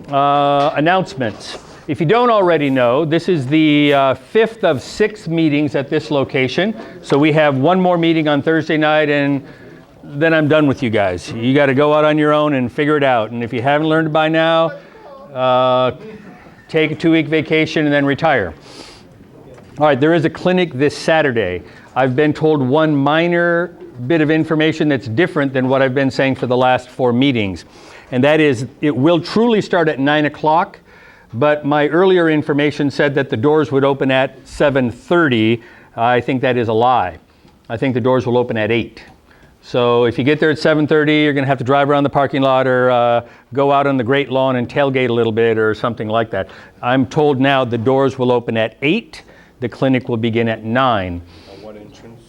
Announcements. If you don't already know, this is the fifth of 6 meetings at this location. So we have one more meeting on Thursday night, and then I'm done with you guys. You got to go out on your own and figure it out. And if you haven't learned by now, take a 2-week vacation and then retire. All right, there is a clinic this Saturday. I've been told one minor bit of information that's different than what I've been saying for the last 4 meetings. And that is, it will truly start at 9 o'clock, but my earlier information said that the doors would open at 7:30. I think that is a lie. I think the doors will open at 8. So if you get there at 7:30, you're going to have to drive around the parking lot or go out on the Great Lawn and tailgate a little bit or something like that. I'm told now the doors will open at 8. The clinic will begin at 9. What entrance?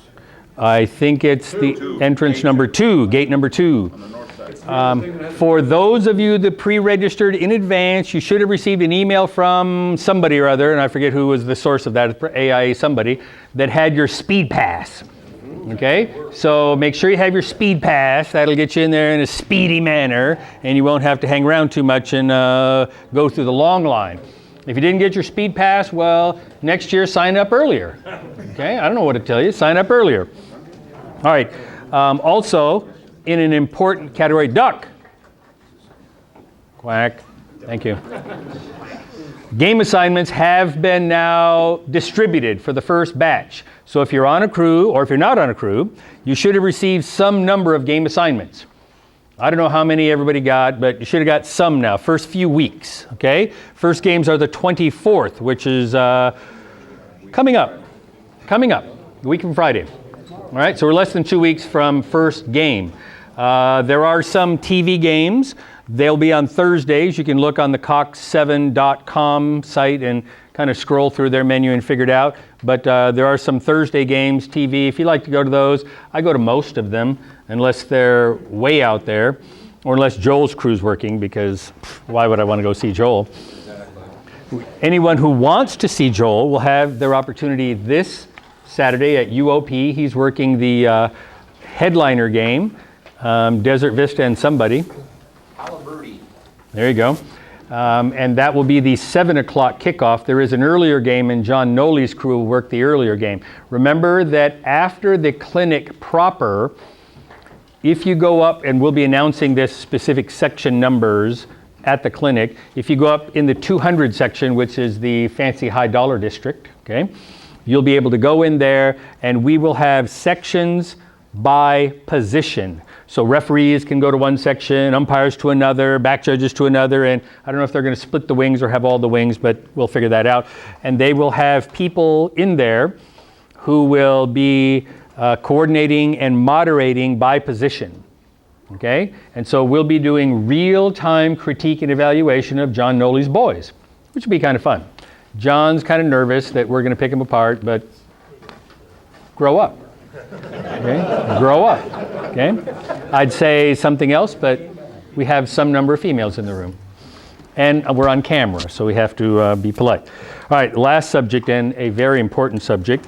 I think it's the entrance number 2, gate number 2. On the north side. For those of you that pre-registered in advance, you should have received an email from somebody or other, and I forget who was the source of that, AIA somebody, that had your speed pass. Okay, so make sure you have your speed pass. That'll get you in there in a speedy manner, and you won't have to hang around too much and go through the long line. If you didn't get your speed pass, well, next year sign up earlier. Okay, I don't know what to tell you. Sign up earlier. All right. Also, in an important category, duck. Quack. Thank you. Game assignments have been now distributed for the first batch. So if you're on a crew, or if you're not on a crew, you should have received some number of game assignments. I don't know how many everybody got, but you should have got some now, first few weeks, okay? First games are the 24th, which is coming up, a week from Friday. All right, so we're less than 2 weeks from first game. There are some TV games. They'll be on Thursdays. You can look on the cox7.com site and kind of scroll through their menu and figure it out. But there are some Thursday games, TV. If you like to go to those, I go to most of them, unless they're way out there, or unless Joel's crew's working, because why would I want to go see Joel? Exactly. Anyone who wants to see Joel will have their opportunity this Saturday at UOP. He's working the headliner game, Desert Vista and somebody. There you go. And that will be the 7 o'clock kickoff. There is an earlier game, and John Noley's crew will work the earlier game. Remember that after the clinic proper, if you go up, and we'll be announcing this specific section numbers at the clinic, if you go up in the 200 section, which is the fancy high dollar district, okay, you'll be able to go in there, and we will have sections by position. So referees can go to one section, umpires to another, back judges to another, and I don't know if they're going to split the wings or have all the wings, but we'll figure that out. And they will have people in there who will be coordinating and moderating by position. Okay? And so we'll be doing real-time critique and evaluation of John Noley's boys, which will be kind of fun. John's kind of nervous that we're going to pick him apart, but grow up. Okay? Grow up. Okay? I'd say something else, but we have some number of females in the room. And we're on camera, so we have to be polite. All right, last subject, and a very important subject.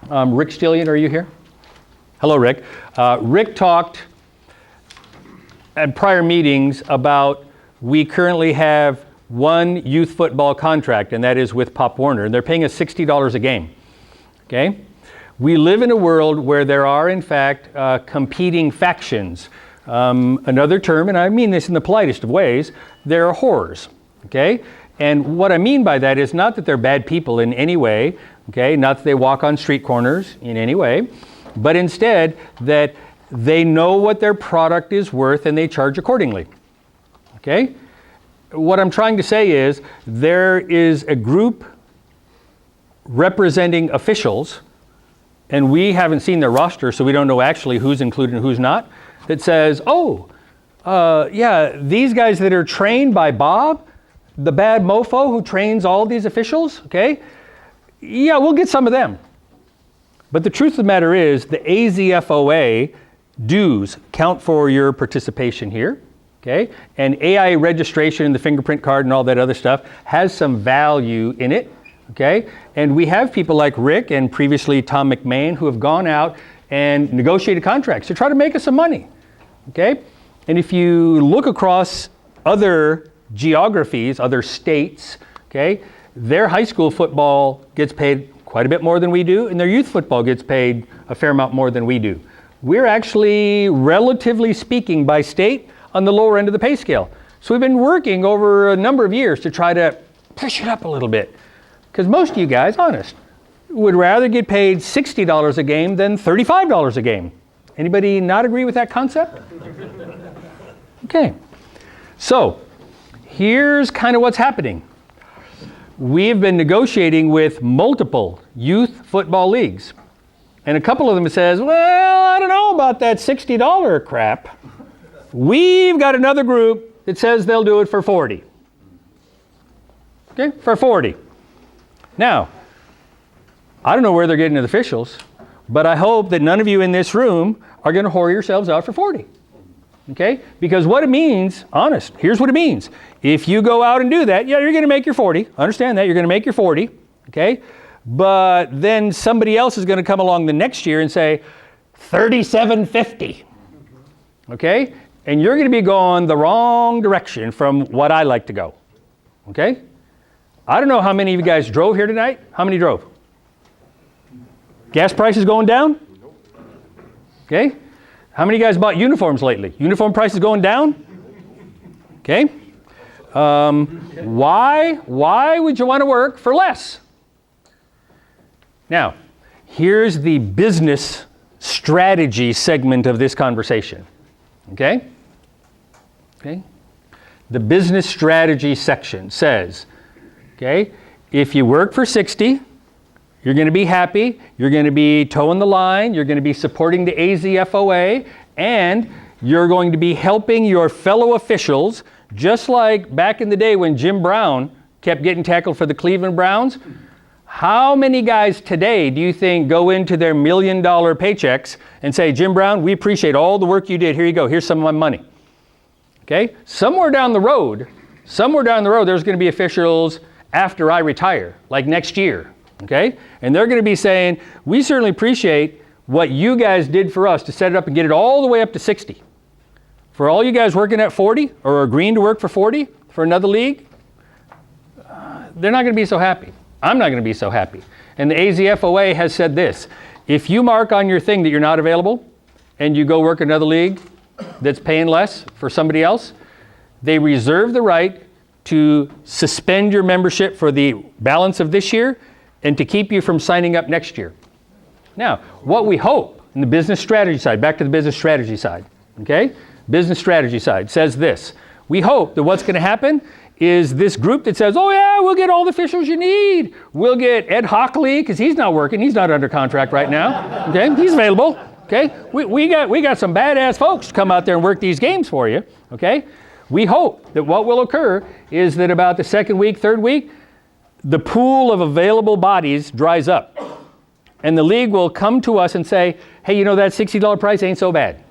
Rick Stillian, are you here? Hello, Rick. Rick talked at prior meetings about we currently have one youth football contract, and that is with Pop Warner. And they're paying us $60 a game. Okay? We live in a world where there are, in fact, competing factions. Another term, and I mean this in the politest of ways, there are whores, okay? And what I mean by that is not that they're bad people in any way, okay? Not that they walk on street corners in any way, but instead that they know what their product is worth and they charge accordingly, okay? What I'm trying to say is there is a group representing officials, and we haven't seen their roster, so we don't know actually who's included and who's not, that says, yeah, these guys that are trained by Bob, the bad mofo who trains all these officials, okay, yeah, we'll get some of them. But the truth of the matter is the AZFOA dues count for your participation here, okay, and AIA registration and the fingerprint card and all that other stuff has some value in it. Okay, and we have people like Rick and previously Tom McMahon who have gone out and negotiated contracts to try to make us some money. Okay, and if you look across other geographies, other states, okay, their high school football gets paid quite a bit more than we do, and their youth football gets paid a fair amount more than we do. We're actually, relatively speaking, by state, on the lower end of the pay scale. So we've been working over a number of years to try to push it up a little bit. Because most of you guys, honest, would rather get paid $60 a game than $35 a game. Anybody not agree with that concept? Okay. So here's kind of what's happening. We've been negotiating with multiple youth football leagues. And a couple of them says, well, I don't know about that $60 crap. We've got another group that says they'll do it for $40. Okay, for $40. Now, I don't know where they're getting the officials, but I hope that none of you in this room are going to whore yourselves out for $40. Okay? Because what it means, honest, here's what it means. If you go out and do that, yeah, you're going to make your 40. Understand that. You're going to make your 40. Okay? But then somebody else is going to come along the next year and say, $37.50. Okay? And you're going to be going the wrong direction from what I like to go. Okay? I don't know how many of you guys drove here tonight. How many drove? Gas prices going down? Okay. How many of you guys bought uniforms lately? Uniform prices going down? Okay. Why would you want to work for less? Now, here's the business strategy segment of this conversation. Okay? Okay. The business strategy section says, okay, if you work for 60, you're going to be happy, you're going to be toeing the line, you're going to be supporting the AZFOA, and you're going to be helping your fellow officials, just like back in the day when Jim Brown kept getting tackled for the Cleveland Browns. How many guys today do you think go into their $1 million paychecks and say, Jim Brown, we appreciate all the work you did, here you go, here's some of my money. Okay? Somewhere down the road, there's going to be officials after I retire, like next year. Okay? And they're going to be saying, we certainly appreciate what you guys did for us to set it up and get it all the way up to 60. For all you guys working at 40 or agreeing to work for 40 for another league, they're not going to be so happy. I'm not going to be so happy. And the AZFOA has said this, if you mark on your thing that you're not available and you go work another league that's paying less for somebody else, they reserve the right to suspend your membership for the balance of this year and to keep you from signing up next year. Now, what we hope in the business strategy side, back to the business strategy side, okay? Business strategy side says this. We hope that what's going to happen is this group that says, oh yeah, we'll get all the officials you need. We'll get Ed Hockley, because he's not working, he's not under contract right now, okay? He's available, okay? We got some badass folks to come out there and work these games for you, okay? We hope that what will occur is that about the second week, third week, the pool of available bodies dries up. And the league will come to us and say, hey, you know that $60 price ain't so bad.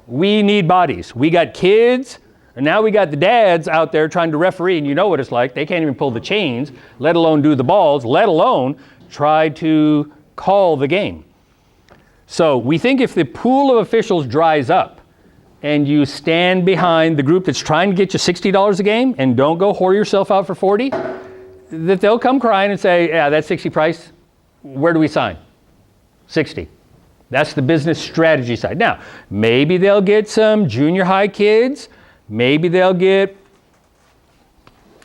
We need bodies. We got kids, and now we got the dads out there trying to referee, and you know what it's like. They can't even pull the chains, let alone do the balls, let alone try to call the game. So we think if the pool of officials dries up, and you stand behind the group that's trying to get you $60 a game, and don't go whore yourself out for 40, that they'll come crying and say, yeah, that 60 price, where do we sign? 60. That's the business strategy side. Now, maybe they'll get some junior high kids. Maybe they'll get,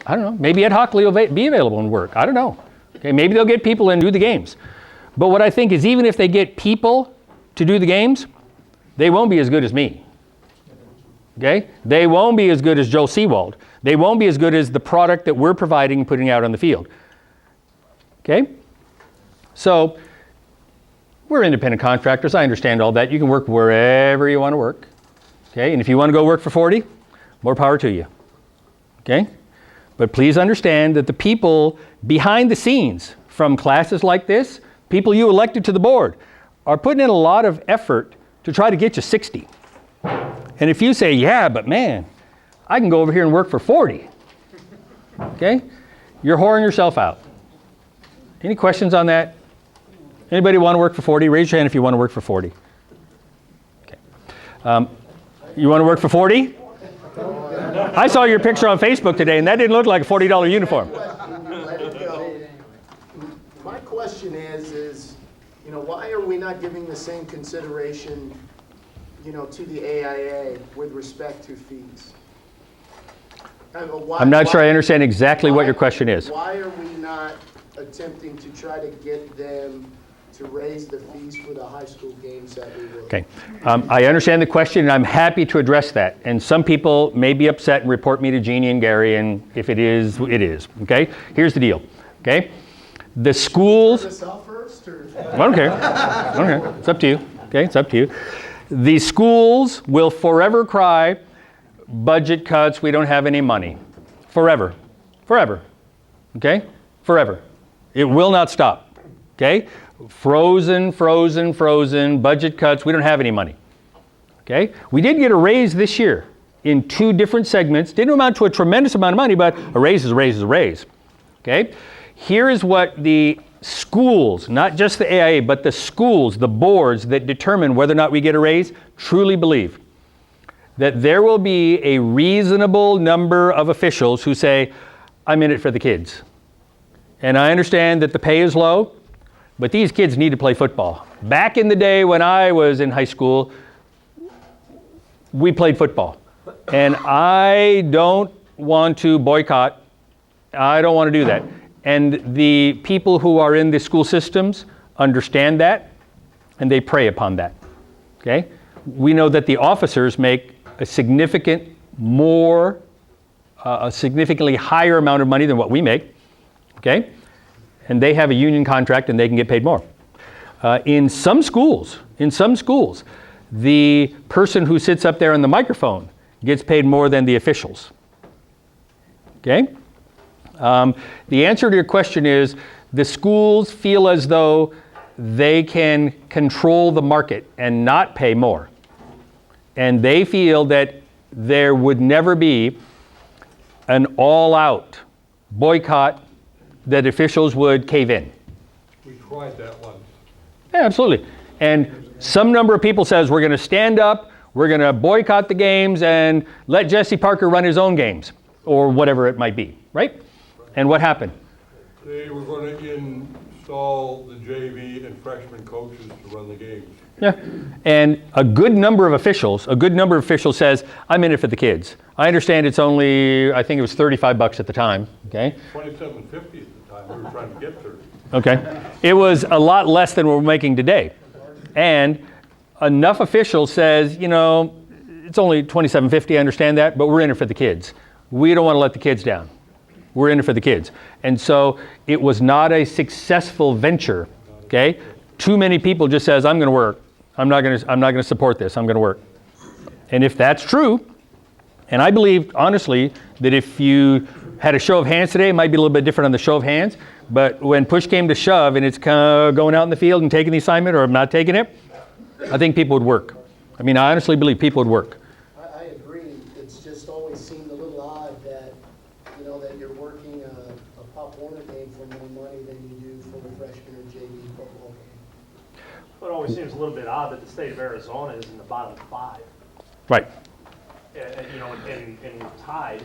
I don't know, maybe Ed Hockley will be available and work. I don't know. Okay, maybe they'll get people and do the games. But what I think is even if they get people to do the games, they won't be as good as me. Okay? They won't be as good as Joe Seawald. They won't be as good as the product that we're providing and putting out on the field. Okay? So, we're independent contractors. I understand all that. You can work wherever you want to work. Okay? And if you want to go work for 40, more power to you. Okay? But please understand that the people behind the scenes from classes like this, people you elected to the board, are putting in a lot of effort to try to get you 60. And if you say, yeah, but man, I can go over here and work for 40. Okay? You're whoring yourself out. Any questions on that? Anybody want to work for 40? Raise your hand if you want to work for 40. Okay. You want to work for 40? I saw your picture on Facebook today, and that didn't look like a $40 uniform. Let it go. My question is, why are we not giving the same consideration, to the AIA with respect to fees? I'm not sure I understand exactly what your question is. Why are we not attempting to try to get them to raise the fees for the high school games that we will? Okay. I understand the question, and I'm happy to address that. And some people may be upset and report me to Jeannie and Gary, and if it is, it is. Okay? Here's the deal. Okay? The schools... Turn this off first, or? I don't care. I don't care. It's up to you. Okay? It's up to you. The schools will forever cry, budget cuts, we don't have any money. Forever. Forever. Okay? Forever. It will not stop. Okay? Frozen, frozen, frozen, budget cuts, we don't have any money. Okay? We did get a raise this year in 2 different segments. Didn't amount to a tremendous amount of money, but a raise is a raise is a raise. Okay? Here is what the schools, not just the AIA, but the schools, the boards that determine whether or not we get a raise, truly believe. That there will be a reasonable number of officials who say, I'm in it for the kids. And I understand that the pay is low, but these kids need to play football. Back in the day when I was in high school, we played football. And I don't want to boycott. I don't want to do that. And the people who are in the school systems understand that, and they prey upon that. Okay? We know that the officers make a significantly higher amount of money than what we make. Okay? And they have a union contract and they can get paid more. In some schools, the person who sits up there on the microphone gets paid more than the officials. Okay? The answer to your question is the schools feel as though they can control the market and not pay more. And they feel that there would never be an all-out boycott that officials would cave in. We tried that once. Yeah, absolutely. And some number of people says we're going to stand up, we're going to boycott the games and let Jesse Parker run his own games or whatever it might be, right? And what happened? They were going to install the JV and freshman coaches to run the games. Yeah, and a good number of officials says, I'm in it for the kids. I understand it's only, I think it was $35 at the time, okay? $27.50 at the time, we were trying to get 30. Okay, it was a lot less than we're making today. And enough officials says, it's only $27.50, I understand that, but we're in it for the kids. We don't want to let the kids down. We're in it for the kids. And so it was not a successful venture, okay? Too many people just says, I'm going to work. I'm not going to support this. I'm going to work. And if that's true, and I believe, honestly, that if you had a show of hands today, it might be a little bit different on the show of hands, but when push came to shove and it's kind of going out in the field and taking the assignment or not taking it, I think people would work. I mean, I honestly believe people would work. I agree. It's just always seemed a little odd that, that you're working a Pop Warner game for more money than you do for a freshman or JV football game. Well, it always seems a little bit odd that the state of Arizona is in the bottom 5. Right. And we're tied.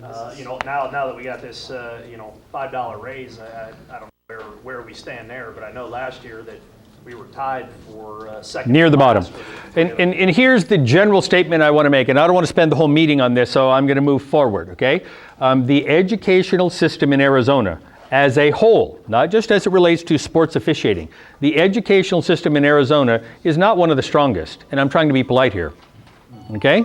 Now that we got this, $5 raise, I don't know where we stand there, but I know last year that we were tied for second. Near the bottom. And here's the general statement I want to make, and I don't want to spend the whole meeting on this, so I'm going to move forward, okay? The educational system in Arizona as a whole, not just as it relates to sports officiating, the educational system in Arizona is not one of the strongest, and I'm trying to be polite here, okay?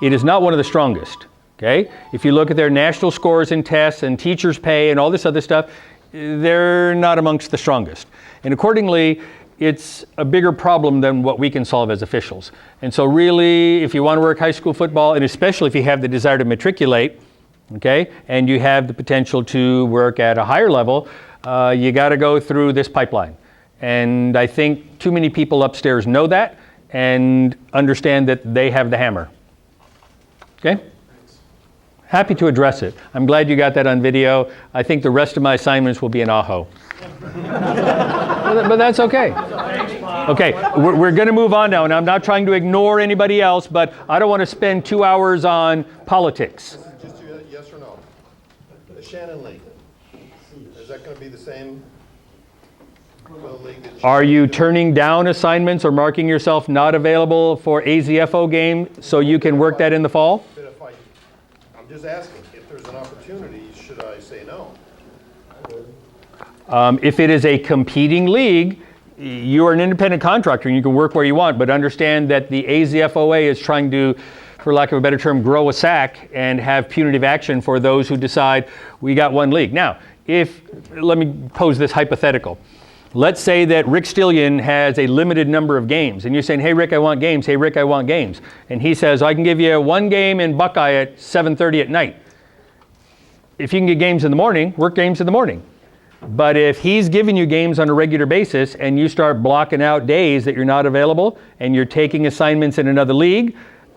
It is not one of the strongest, okay? If you look at their national scores and tests and teachers' pay and all this other stuff, they're not amongst the strongest. And accordingly, it's a bigger problem than what we can solve as officials. And so really, if you want to work high school football, and especially if you have the desire to matriculate, okay, and you have the potential to work at a higher level, you got to go through this pipeline. And I think too many people upstairs know that and understand that they have the hammer. Okay? Happy to address it. I'm glad you got that on video. I think the rest of my assignments will be in Aho. But that's okay. Okay, we're going to move on now, and I'm not trying to ignore anybody else, but I don't want to spend 2 hours on politics. Just yes or no. The Shannon League, is that going to be the same league that Are you turning down assignments or marking yourself not available for AZFO game so you can work that in the fall? But I'm just asking, if there's an opportunity, should I say no? If it is a competing league, you are an independent contractor and you can work where you want, but understand that the AZFOA is trying to, for lack of a better term, grow a sack and have punitive action for those who decide we got one league. Now, let me pose this hypothetical. Let's say that Rick Stillion has a limited number of games, and you're saying, hey, Rick, I want games. Hey, Rick, I want games. And he says, I can give you one game in Buckeye at 7:30 at night. If you can get games in the morning, work games in the morning. But if he's giving you games on a regular basis and you start blocking out days that you're not available and you're taking assignments in another league,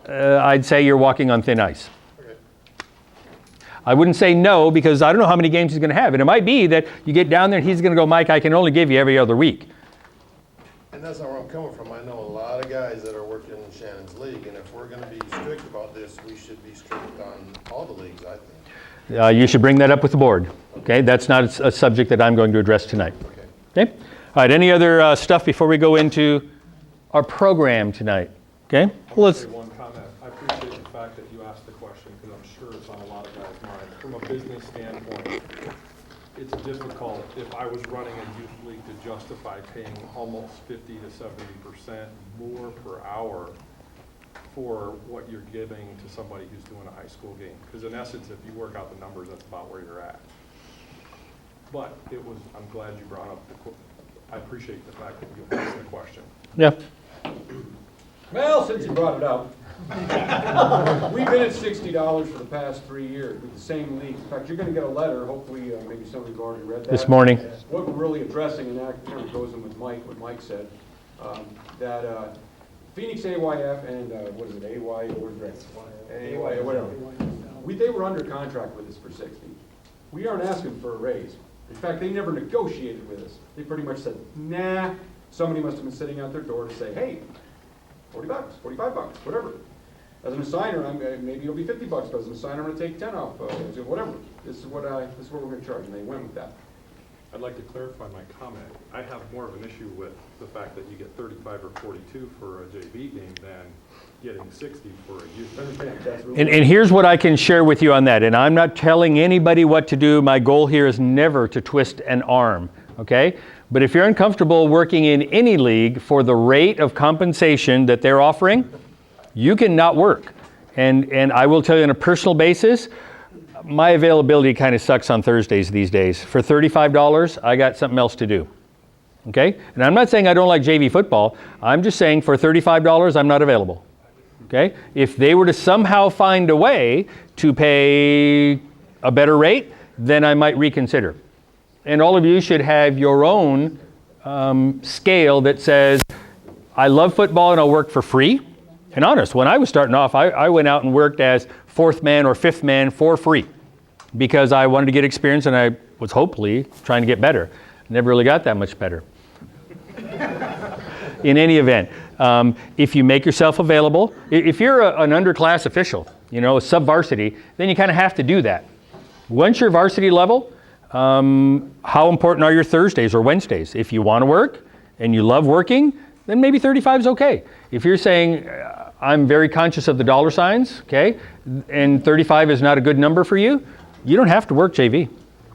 I'd say you're walking on thin ice. Okay. I wouldn't say no, because I don't know how many games he's going to have. And it might be that you get down there and he's going to go, Mike, I can only give you every other week. And that's not where I'm coming from. I know a lot of guys that are working in Shannon's league, and if we're going to be strict about this, we should be strict on all the leagues, I think. You should bring that up with the board. Okay, that's not a subject that I'm going to address tonight. Okay. Okay. All right. Any other stuff before we go into our program tonight? Okay. Well, let's. Say one comment. I appreciate the fact that you asked the question because I'm sure it's on a lot of guys' minds. From a business standpoint, it's difficult if I was running a youth league to justify paying almost 50 to 70% more per hour for what you're giving to somebody who's doing a high school game. Because in essence, if you work out the numbers, that's about where you're at. But I'm glad you brought up I appreciate the fact that you asked the question. Yeah. Well, since you brought it up, we've been at $60 for the past 3 years with the same leagues. In fact, you're going to get a letter, hopefully, maybe some of you have already read that. This morning. What we're really addressing, and that kind of goes in with Mike, what Mike said, that Phoenix AYF and, what is it, AY, or AYA, whatever. They were under contract with us for 60. We aren't asking for a raise. In fact, they never negotiated with us. They pretty much said, nah. Somebody must have been sitting out their door to say, hey, $40, $45, whatever. As an assigner, maybe it'll be $50, but as an assigner, I'm going to take 10 off. Whatever. This is what we're going to charge, and they went with that. I'd like to clarify my comment. I have more of an issue with the fact that you get 35 or 42 for a JV game than getting 60 for a youth. And here's what I can share with you on that. And I'm not telling anybody what to do. My goal here is never to twist an arm, okay? But if you're uncomfortable working in any league for the rate of compensation that they're offering, you can not work. And I will tell you on a personal basis, my availability kind of sucks on Thursdays these days. For $35, I got something else to do. Okay? And I'm not saying I don't like JV football. I'm just saying for $35, I'm not available. Okay? If they were to somehow find a way to pay a better rate, then I might reconsider. And all of you should have your own scale that says, I love football and I'll work for free. And honest, when I was starting off, I went out and worked as fourth man or fifth man for free because I wanted to get experience and I was hopefully trying to get better. Never really got that much better. In any event, if you make yourself available, if you're an underclass official, a sub-varsity, then you kind of have to do that. Once you're varsity level, how important are your Thursdays or Wednesdays? If you want to work and you love working, then maybe 35 is okay. If you're saying, I'm very conscious of the dollar signs, okay, and 35 is not a good number for you, you don't have to work JV.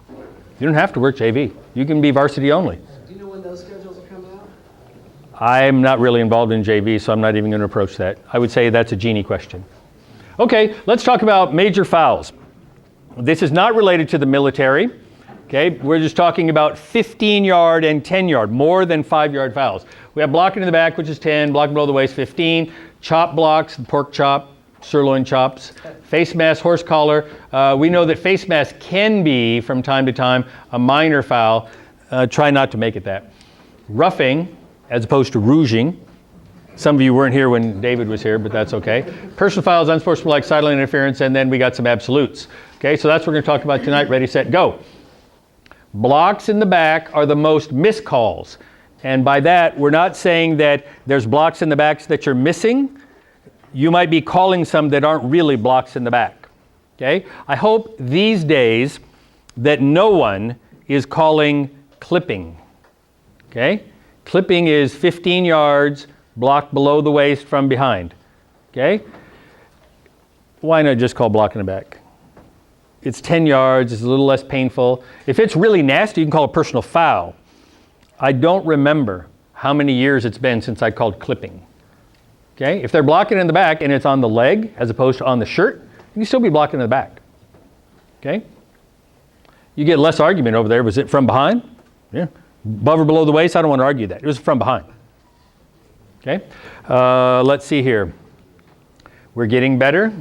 You don't have to work JV. You can be varsity only. Do you know when those schedules are coming out? I'm not really involved in JV, so I'm not even going to approach that. I would say that's a genie question. Okay, let's talk about major fouls. This is not related to the military. Okay, we're just talking about 15-yard and 10-yard, more than 5-yard fouls. We have blocking in the back, which is 10, blocking below the waist, 15, chop blocks, pork chop, sirloin chops, face mask, horse collar. We know that face mask can be, from time to time, a minor foul. Try not to make it that. Roughing, as opposed to rouging. Some of you weren't here when David was here, but that's okay. Personal fouls, unsportsmanlike, sideline interference, and then we got some absolutes. Okay, so that's what we're going to talk about tonight. Ready, set, go. Blocks in the back are the most missed calls. And by that, we're not saying that there's blocks in the backs that you're missing. You might be calling some that aren't really blocks in the back. Okay? I hope these days that no one is calling clipping. Okay? Clipping is 15 yards, block below the waist from behind. Okay? Why not just call block in the back? It's 10 yards, it's a little less painful. If it's really nasty, you can call a personal foul. I don't remember how many years it's been since I called clipping. Okay? If they're blocking in the back and it's on the leg as opposed to on the shirt, you can still be blocking in the back. Okay? You get less argument over there. Was it from behind? Yeah. Above or below the waist? I don't want to argue that. It was from behind. Okay? Let's see here. We're getting better.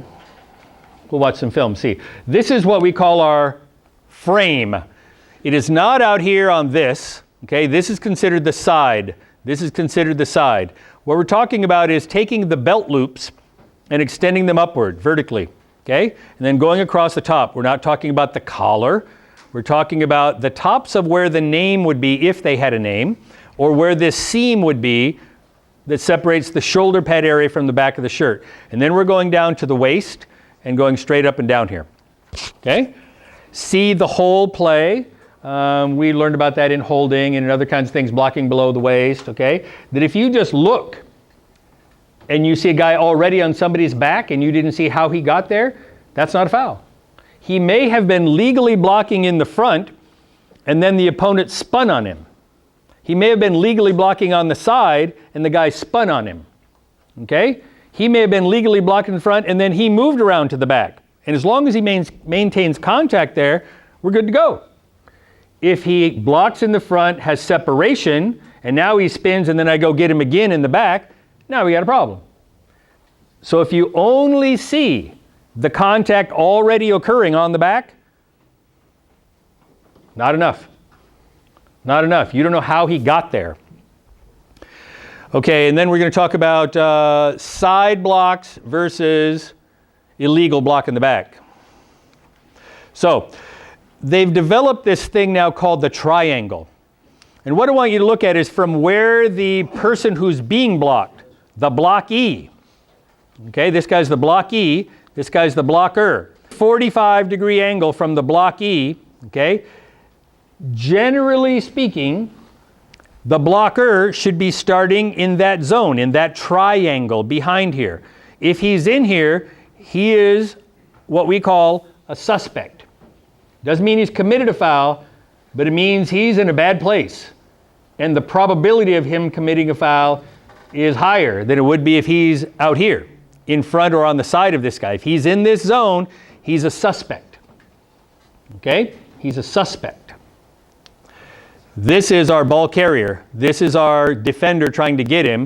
We'll watch some film. See, this is what we call our frame. It is not out here on this. Okay, this is considered the side. This is considered the side. What we're talking about is taking the belt loops and extending them upward vertically. Okay, and then going across the top. We're not talking about the collar. We're talking about the tops of where the name would be if they had a name, or where this seam would be that separates the shoulder pad area from the back of the shirt. And then we're going down to the waist and going straight up and down here. Okay? See the whole play. We learned about that in holding and in other kinds of things, blocking below the waist. Okay? That if you just look and you see a guy already on somebody's back and you didn't see how he got there, that's not a foul. He may have been legally blocking in the front and then the opponent spun on him. He may have been legally blocking on the side and the guy spun on him. Okay? He may have been legally blocking in front and then he moved around to the back. And as long as he maintains contact there, we're good to go. If he blocks in the front, has separation, and now he spins and then I go get him again in the back, now we got a problem. So if you only see the contact already occurring on the back, not enough. Not enough. You don't know how he got there. Okay, and then we're going to talk about side blocks versus illegal block in the back. So, they've developed this thing now called the triangle. And what I want you to look at is from where the person who's being blocked, the blockee. Okay, this guy's the blockee, this guy's the blocker. 45-degree angle from the blockee, okay? Generally speaking, the blocker should be starting in that zone, in that triangle behind here. If he's in here, he is what we call a suspect. Doesn't mean he's committed a foul, but it means he's in a bad place. And the probability of him committing a foul is higher than it would be if he's out here, in front or on the side of this guy. If he's in this zone, he's a suspect. Okay? He's a suspect. This is our ball carrier. This is our defender trying to get him.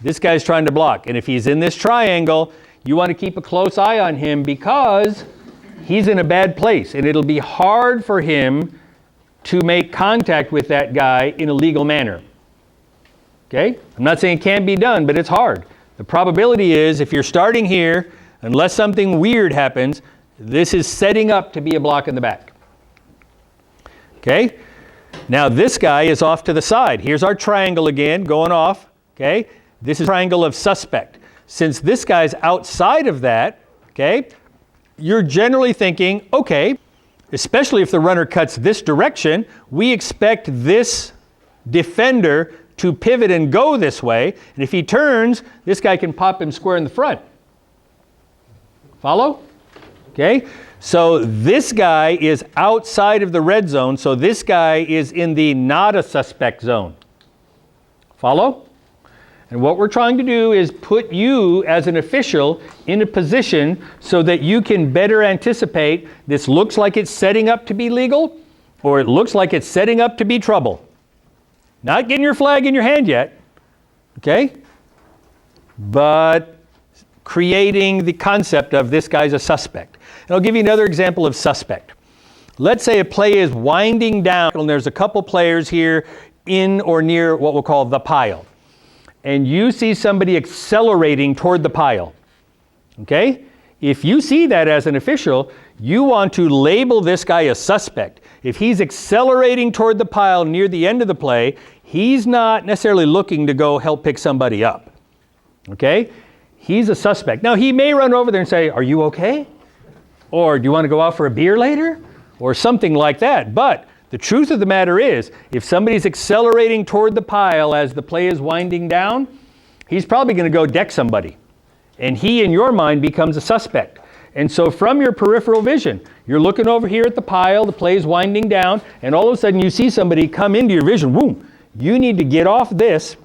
This guy's trying to block. And if he's in this triangle, you want to keep a close eye on him because he's in a bad place. And it'll be hard for him to make contact with that guy in a legal manner. Okay? I'm not saying it can't be done, but it's hard. The probability is if you're starting here, unless something weird happens, this is setting up to be a block in the back. Okay? Now this guy is off to the side. Here's our triangle again, going off. Okay? This is triangle of suspect. Since this guy's outside of that, okay, you're generally thinking, okay, especially if the runner cuts this direction, we expect this defender to pivot and go this way. And if he turns, this guy can pop him square in the front. Follow? Okay? So this guy is outside of the red zone, so this guy is in the not a suspect zone. Follow? And what we're trying to do is put you as an official in a position so that you can better anticipate this looks like it's setting up to be legal or it looks like it's setting up to be trouble. Not getting your flag in your hand yet, okay? But creating the concept of this guy's a suspect. And I'll give you another example of suspect. Let's say a play is winding down and there's a couple players here in or near what we'll call the pile. And you see somebody accelerating toward the pile. Okay? If you see that as an official, you want to label this guy a suspect. If he's accelerating toward the pile near the end of the play, he's not necessarily looking to go help pick somebody up. Okay? He's a suspect. Now, he may run over there and say, "Are you okay?" Or, "Do you want to go out for a beer later?" Or something like that. But the truth of the matter is, if somebody's accelerating toward the pile as the play is winding down, he's probably going to go deck somebody. And he, in your mind, becomes a suspect. And so from your peripheral vision, you're looking over here at the pile, the play is winding down, and all of a sudden you see somebody come into your vision. Boom! You need to get off this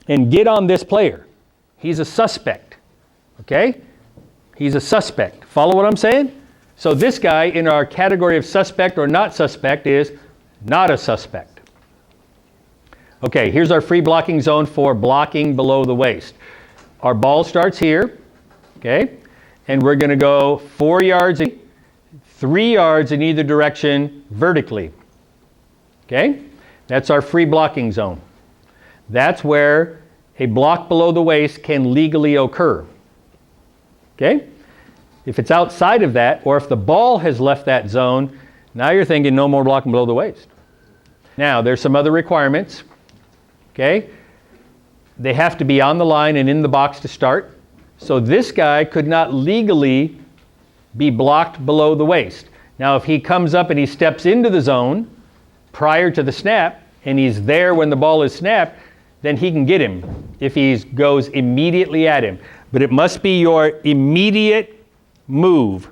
and get on this player. He's a suspect. Okay? He's a suspect. Follow what I'm saying? So this guy in our category of suspect or not suspect is not a suspect. Okay, here's our free blocking zone for blocking below the waist. Our ball starts here, okay? And we're going to go 4 yards, 3 yards in either direction vertically. Okay? That's our free blocking zone. That's where a block below the waist can legally occur. Okay? If it's outside of that, or if the ball has left that zone, now you're thinking no more blocking below the waist. Now, there's some other requirements. Okay? They have to be on the line and in the box to start. So this guy could not legally be blocked below the waist. Now, if he comes up and he steps into the zone prior to the snap, and he's there when the ball is snapped, then he can get him if he goes immediately at him. But it must be your immediate move.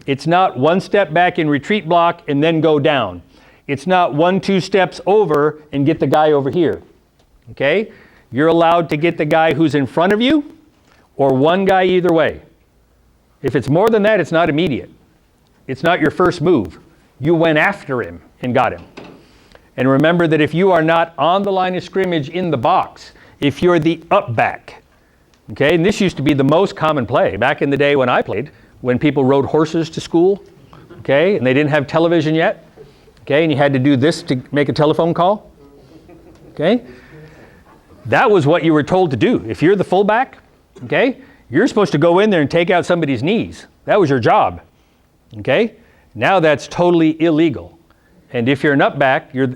It's not one step back in retreat block and then go down. It's not 1-2 steps over and get the guy over here. Okay? You're allowed to get the guy who's in front of you or one guy either way. If it's more than that, it's not immediate. It's not your first move. You went after him and got him. And remember that if you are not on the line of scrimmage in the box, if you're the up back, okay, and this used to be the most common play back in the day when I played, when people rode horses to school, okay, and they didn't have television yet, okay, and you had to do this to make a telephone call, okay? That was what you were told to do. If you're the fullback, okay, you're supposed to go in there and take out somebody's knees. That was your job, okay? Now that's totally illegal. And if you're an up back, you're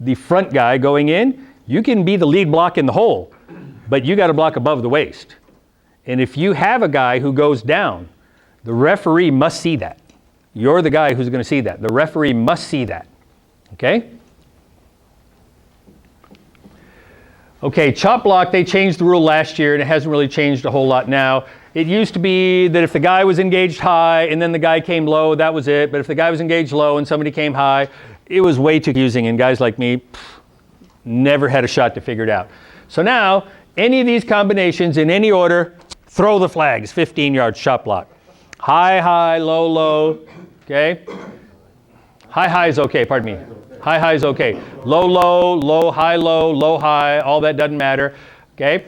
the front guy going in, you can be the lead block in the hole, but you got to block above the waist. And if you have a guy who goes down, the referee must see that. You're the guy who's going to see that. The referee must see that. Okay? Okay, chop block, they changed the rule last year, and it hasn't really changed a whole lot now. It used to be that if the guy was engaged high and then the guy came low, that was it. But if the guy was engaged low and somebody came high, it was way too confusing, and guys like me never had a shot to figure it out. So now, any of these combinations in any order, throw the flags, 15 yards chop block. High, high, low, low, okay? High, high is okay, pardon me. High, high is okay. Low, low, low, high, low, high, all that doesn't matter, okay?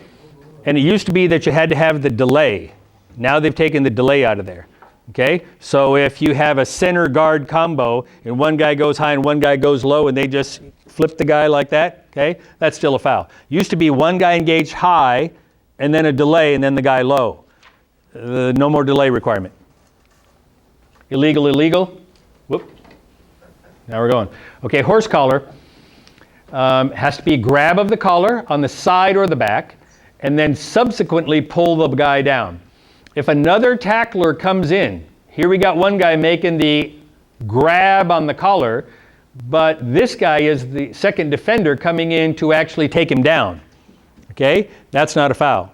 And it used to be that you had to have the delay. Now they've taken the delay out of there, okay? So if you have a center guard combo and one guy goes high and one guy goes low and they just flip the guy like that, okay? That's still a foul. Used to be one guy engaged high and then a delay and then the guy low. No more delay requirement. Illegal, illegal. Whoop. Now we're going. Okay, horse collar has to be grab of the collar on the side or the back, and then subsequently pull the guy down. If another tackler comes in, here we got one guy making the grab on the collar, but this guy is the second defender coming in to actually take him down. Okay, that's not a foul.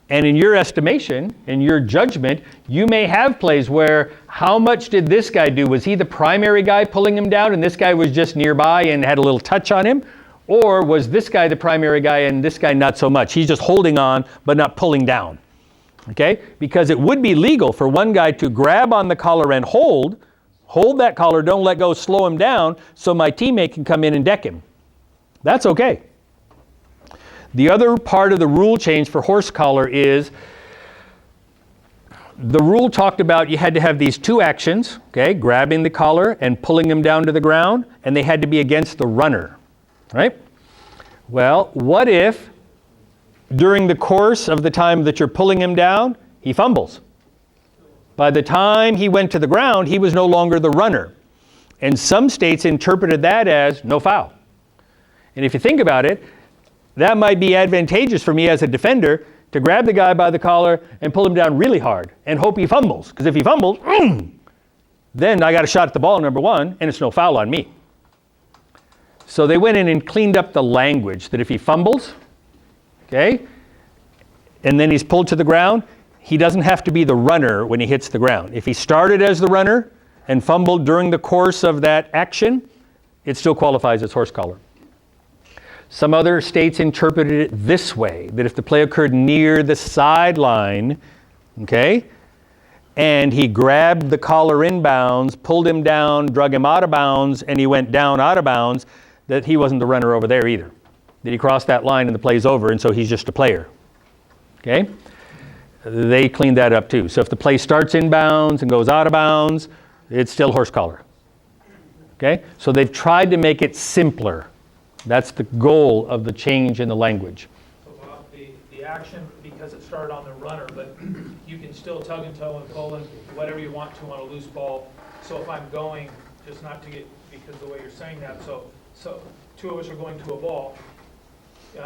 And in your estimation, in your judgment, you may have plays where how much did this guy do? Was he the primary guy pulling him down and this guy was just nearby and had a little touch on him? Or was this guy the primary guy and this guy not so much? He's just holding on but not pulling down. Okay? Because it would be legal for one guy to grab on the collar and hold that collar, don't let go, slow him down so my teammate can come in and deck him. That's okay. The other part of the rule change for horse collar is the rule talked about you had to have these two actions, okay, grabbing the collar and pulling him down to the ground, and they had to be against the runner, right? Well, what if during the course of the time that you're pulling him down, he fumbles? By the time he went to the ground, he was no longer the runner. And some states interpreted that as no foul. And if you think about it, that might be advantageous for me as a defender to grab the guy by the collar and pull him down really hard and hope he fumbles. Because if he fumbles, then I got a shot at the ball, number one, and it's no foul on me. So they went in and cleaned up the language that if he fumbles, okay, and then he's pulled to the ground, he doesn't have to be the runner when he hits the ground. If he started as the runner and fumbled during the course of that action, it still qualifies as horse collar. Some other states interpreted it this way, that if the play occurred near the sideline, okay, and he grabbed the collar inbounds, pulled him down, drug him out of bounds, and he went down out of bounds, that he wasn't the runner over there either. That he crossed that line and the play's over, and so he's just a player. Okay? They cleaned that up too. So if the play starts inbounds and goes out of bounds, it's still horse collar. Okay? So they've tried to make it simpler. That's the goal of the change in the language. So Bob, the action, because it started on the runner, but you can still tug and toe and pull and whatever you want to on a loose ball. So if I'm going, just not to get, because the way you're saying that, so two of us are going to a ball.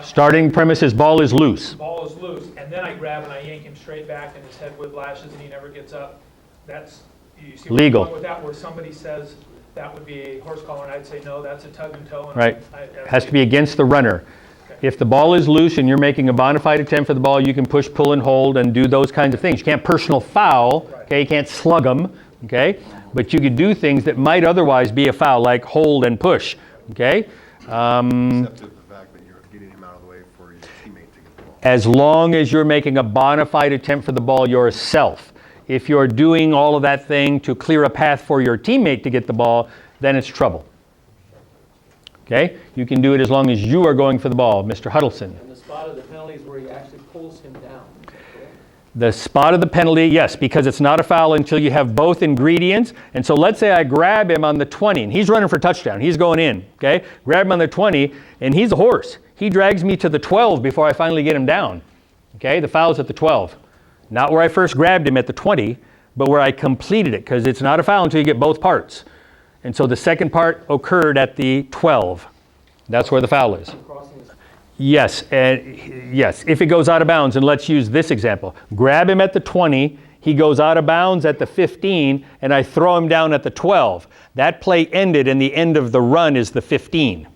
Starting premise is ball is loose. Ball is loose, and then I grab and I yank him straight back and his head whiplashes and he never gets up. That's, you see where legal. I'm going with that, where somebody says that would be a horse collar, and I'd say, no, that's a tug and toe. And Right. Has to be against the runner. Okay. If the ball is loose and you're making a bona fide attempt for the ball, you can push, pull, and hold and do those kinds of things. You can't personal foul, okay? You can't slug them, okay? But you could do things that might otherwise be a foul, like hold and push, okay? Except the fact that you're getting him out of the way for your teammate to get the ball. As long as you're making a bona fide attempt for the ball yourself. If you're doing all of that thing to clear a path for your teammate to get the ball, then it's trouble. Okay? You can do it as long as you are going for the ball, Mr. Huddleston. And the spot of the penalty is where he actually pulls him down. The spot of the penalty, yes, because it's not a foul until you have both ingredients. And so let's say I grab him on the 20, and he's running for touchdown. He's going in, okay? Grab him on the 20, and he's a horse. He drags me to the 12 before I finally get him down, okay? The foul's at the 12. Not where I first grabbed him at the 20, but where I completed it, because it's not a foul until you get both parts. And so the second part occurred at the 12. That's where the foul is. Yes, yes, if it goes out of bounds, and let's use this example. Grab him at the 20, he goes out of bounds at the 15, and I throw him down at the 12. That play ended, and the end of the run is the 15.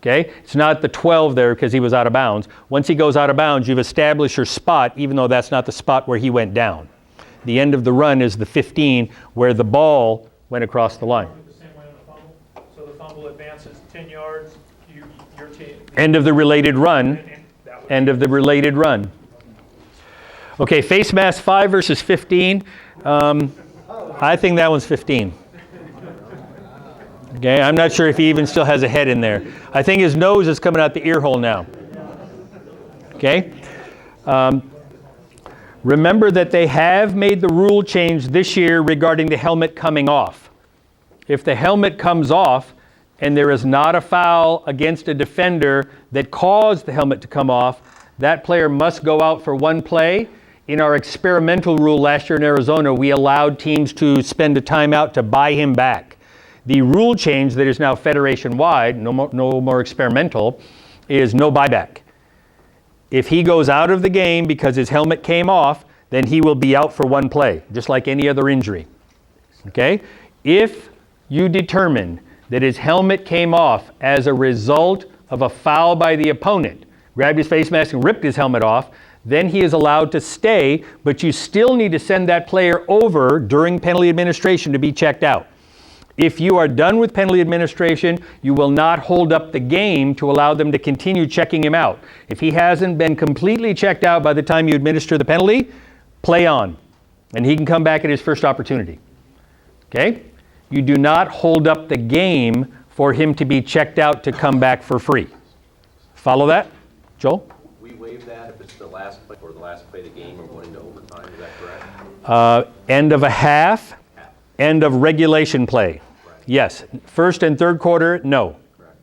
Okay? It's not the 12 there because he was out of bounds. Once he goes out of bounds, you've established your spot, even though that's not the spot where he went down. The end of the run is the 15, where the ball went across the line. The same way on the fumble. So the fumble advances 10 yards, your team. End of the related run. End of the related run. Okay, face mask 5 versus 15. I think that one's 15. Okay, I'm not sure if he even still has a head in there. I think his nose is coming out the ear hole now. Okay? Remember that they have made the rule change this year regarding the helmet coming off. If the helmet comes off and there is not a foul against a defender that caused the helmet to come off, that player must go out for one play. In our experimental rule last year in Arizona, we allowed teams to spend a timeout to buy him back. The rule change that is now federation-wide, no more experimental, is no buyback. If he goes out of the game because his helmet came off, then he will be out for one play, just like any other injury. Okay? If you determine that his helmet came off as a result of a foul by the opponent, grabbed his face mask and ripped his helmet off, then he is allowed to stay, but you still need to send that player over during penalty administration to be checked out. If you are done with penalty administration, you will not hold up the game to allow them to continue checking him out. If he hasn't been completely checked out by the time you administer the penalty, play on, and he can come back at his first opportunity. Okay? You do not hold up the game for him to be checked out to come back for free. Follow that? Joel? We waive that if it's the last play or the last play of the game or going into overtime, is that correct? End of a half, end of regulation play. Right. Yes. First and third quarter, no. Correct.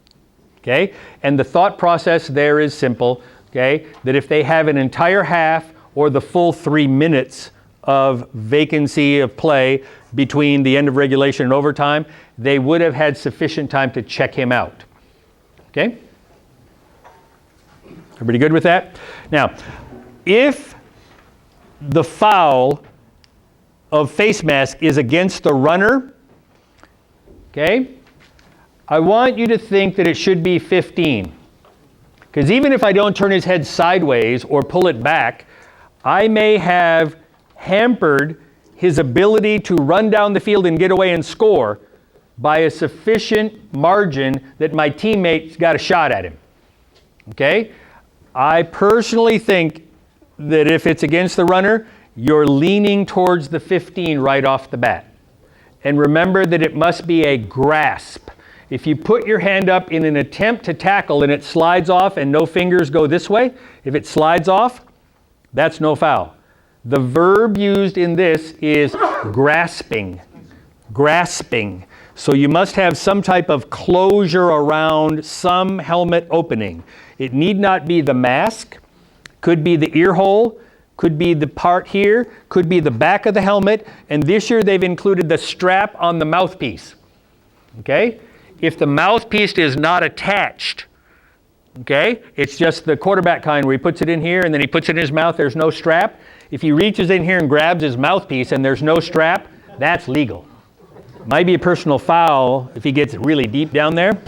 Okay? And the thought process there is simple, okay? That if they have an entire half or the full 3 minutes of vacancy of play between the end of regulation and overtime, they would have had sufficient time to check him out. Okay? Everybody good with that? Now, if the foul of face mask is against the runner, okay, I want you to think that it should be 15. Because even if I don't turn his head sideways or pull it back, I may have hampered his ability to run down the field and get away and score by a sufficient margin that my teammates got a shot at him. Okay? I personally think that if it's against the runner, you're leaning towards the 15 right off the bat. And remember that it must be a grasp. If you put your hand up in an attempt to tackle and it slides off and no fingers go this way, if it slides off, that's no foul. The verb used in this is grasping. Grasping. So you must have some type of closure around some helmet opening. It need not be the mask, could be the ear hole, could be the part here, could be the back of the helmet, and this year they've included the strap on the mouthpiece. Okay? If the mouthpiece is not attached, okay, it's just the quarterback kind where he puts it in here and then he puts it in his mouth, there's no strap. If he reaches in here and grabs his mouthpiece and there's no strap, that's legal. Might be a personal foul if he gets really deep down there,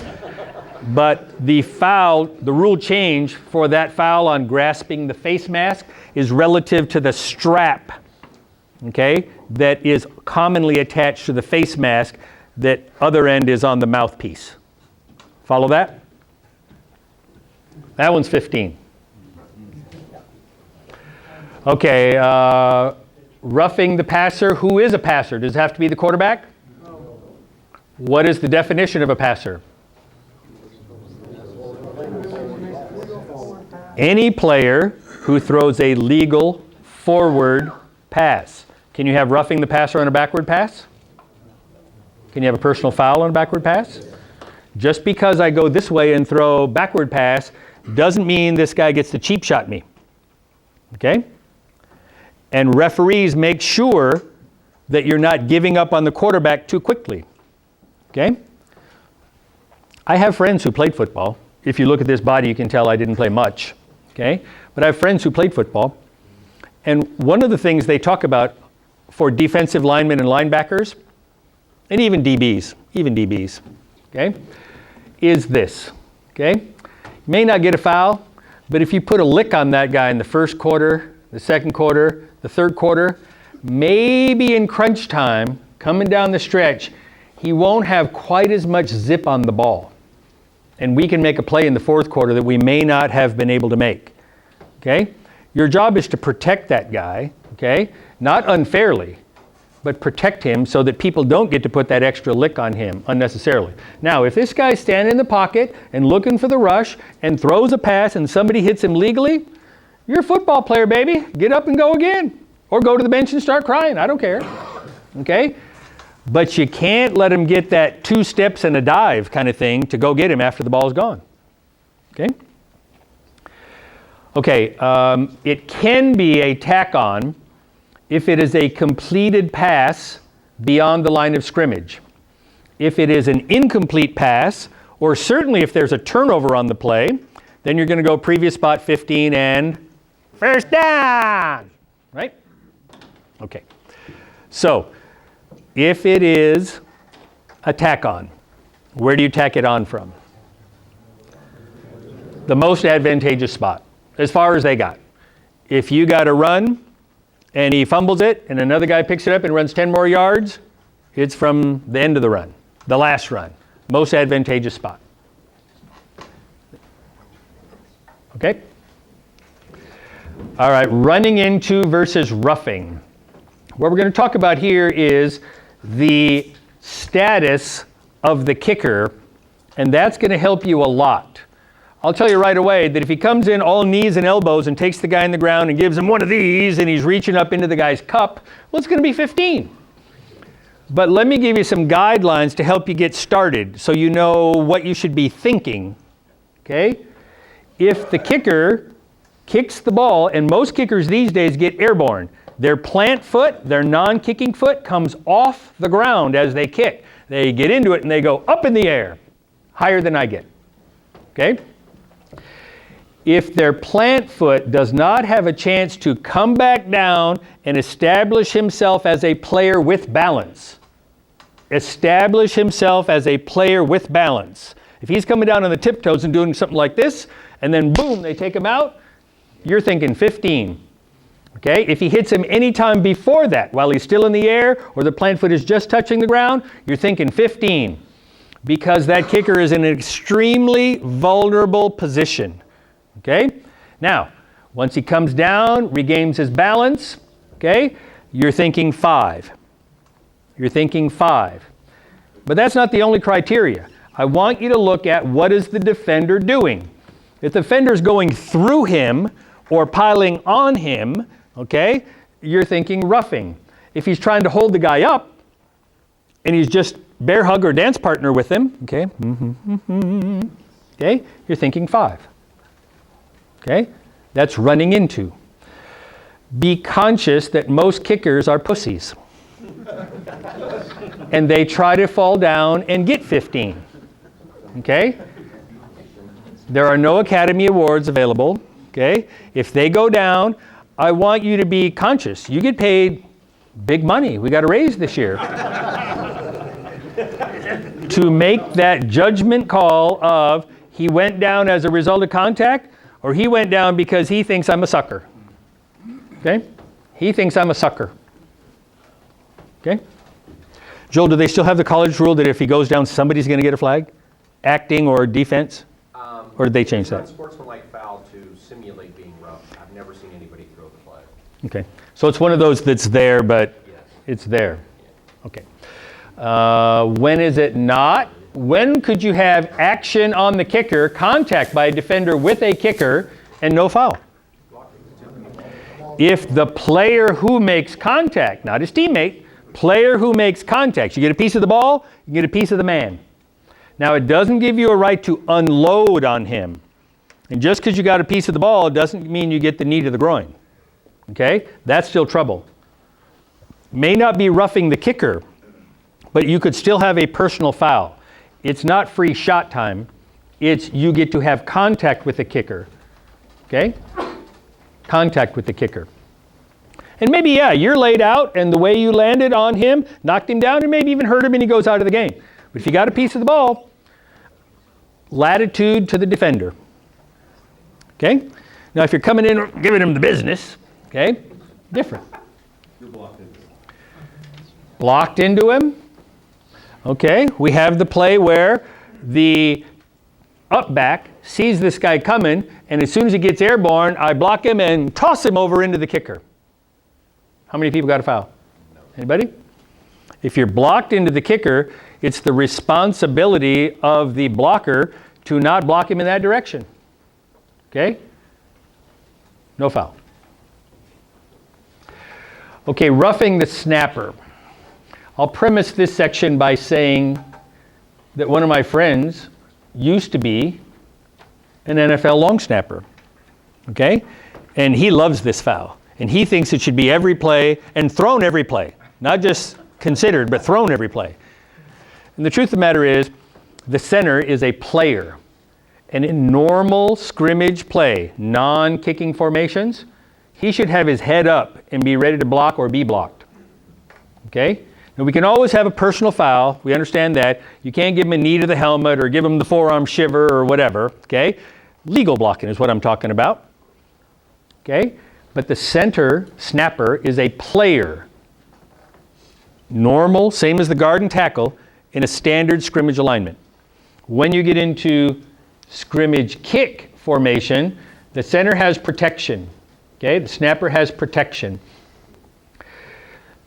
but the foul, the rule change for that foul on grasping the face mask is relative to the strap, okay, that is commonly attached to the face mask. That other end is on the mouthpiece. Follow that? That one's 15. Okay, roughing the passer. Who is a passer? Does it have to be the quarterback? What is the definition of a passer? Any player who throws a legal forward pass. Can you have roughing the passer on a backward pass? Can you have a personal foul on a backward pass? Just because I go this way and throw backward pass doesn't mean this guy gets to cheap shot me. Okay? And referees make sure that you're not giving up on the quarterback too quickly. Okay? I have friends who played football. If you look at this body, you can tell I didn't play much. Okay? But I have friends who played football. And one of the things they talk about for defensive linemen and linebackers, and even DBs, okay, is this, okay? You may not get a foul, but if you put a lick on that guy in the first quarter, the second quarter, the third quarter, maybe in crunch time, coming down the stretch, he won't have quite as much zip on the ball. And we can make a play in the fourth quarter that we may not have been able to make, okay? Your job is to protect that guy, okay? Not unfairly, but protect him so that people don't get to put that extra lick on him unnecessarily. Now, if this guy's standing in the pocket and looking for the rush and throws a pass and somebody hits him legally, you're a football player, baby. Get up and go again. Or go to the bench and start crying. I don't care. Okay? But you can't let him get that 2 steps and a dive kind of thing to go get him after the ball's gone. Okay? Okay, it can be a tack-on if it is a completed pass beyond the line of scrimmage. If it is an incomplete pass, or certainly if there's a turnover on the play, then you're going to go previous spot 15 and first down, right? Okay. So, if it is a tack-on, where do you tack it on from? The most advantageous spot, as far as they got. If you got a run, and he fumbles it, and another guy picks it up and runs 10 more yards, it's from the end of the run, the last run. Most advantageous spot. Okay? All right, running into versus roughing. What we're going to talk about here is the status of the kicker, and that's going to help you a lot. I'll tell you right away that if he comes in all knees and elbows and takes the guy in the ground and gives him one of these and he's reaching up into the guy's cup, well, it's going to be 15. But let me give you some guidelines to help you get started so you know what you should be thinking. Okay? If the kicker kicks the ball, and most kickers these days get airborne, their plant foot, their non-kicking foot, comes off the ground as they kick. They get into it and they go up in the air, higher than I get. Okay? if their plant foot does not have a chance to come back down and establish himself as a player with balance. Establish himself as a player with balance. If he's coming down on the tiptoes and doing something like this, and then boom, they take him out, you're thinking 15. Okay? If he hits him any time before that, while he's still in the air, or the plant foot is just touching the ground, you're thinking 15. Because that kicker is in an extremely vulnerable position. Okay? Now, once he comes down, regains his balance, okay, you're thinking 5. You're thinking 5. But that's not the only criteria. I want you to look at what is the defender doing. If the defender's going through him or piling on him, okay, you're thinking roughing. If he's trying to hold the guy up and he's just bear hug or dance partner with him, okay, okay, you're thinking 5. Okay, that's running into. Be conscious that most kickers are pussies. And they try to fall down and get 15. Okay? There are no Academy Awards available. Okay? If they go down, I want you to be conscious. You get paid big money. We got a raise this year. To make that judgment call of he went down as a result of contact, or he went down because he thinks I'm a sucker. Okay? He thinks I'm a sucker. Okay? Joel, do they still have the college rule that if he goes down, somebody's going to get a flag? Acting or defense? Or did they change that? It's not sportsmanlike foul to simulate being rough. I've never seen anybody throw the flag. Okay. So it's one of those that's there, but Yes. it's there. Okay. When is it not? When could you have action on the kicker, contact by a defender with a kicker, and no foul? If the player who makes contact, not his teammate, player who makes contact, you get a piece of the ball, you get a piece of the man. Now, it doesn't give you a right to unload on him. And just because you got a piece of the ball doesn't mean you get the knee to the groin. Okay? That's still trouble. May not be roughing the kicker, but you could still have a personal foul. It's not free shot time. It's you get to have contact with the kicker. Okay? Contact with the kicker. And maybe, yeah, you're laid out and the way you landed on him knocked him down and maybe even hurt him and he goes out of the game. But if you got a piece of the ball, latitude to the defender. Okay? Now, if you're coming in giving him the business, okay, different. You're blocked into it. Blocked into him. Okay, we have the play where the up back sees this guy coming, and as soon as he gets airborne, I block him and toss him over into the kicker. How many people got a foul? Anybody? If you're blocked into the kicker, it's the responsibility of the blocker to not block him in that direction. Okay? No foul. Okay, roughing the snapper. I'll premise this section by saying that one of my friends used to be an NFL long snapper, okay? And he loves this foul. And he thinks it should be every play and thrown every play. Not just considered, but thrown every play. And the truth of the matter is, the center is a player. And in normal scrimmage play, non-kicking formations, he should have his head up and be ready to block or be blocked, okay? Now, we can always have a personal foul. We understand that. You can't give him a knee to the helmet or give him the forearm shiver or whatever, okay? Legal blocking is what I'm talking about, okay? But the center snapper is a player. Normal, same as the guard and tackle, in a standard scrimmage alignment. When you get into scrimmage kick formation, the center has protection, okay? The snapper has protection.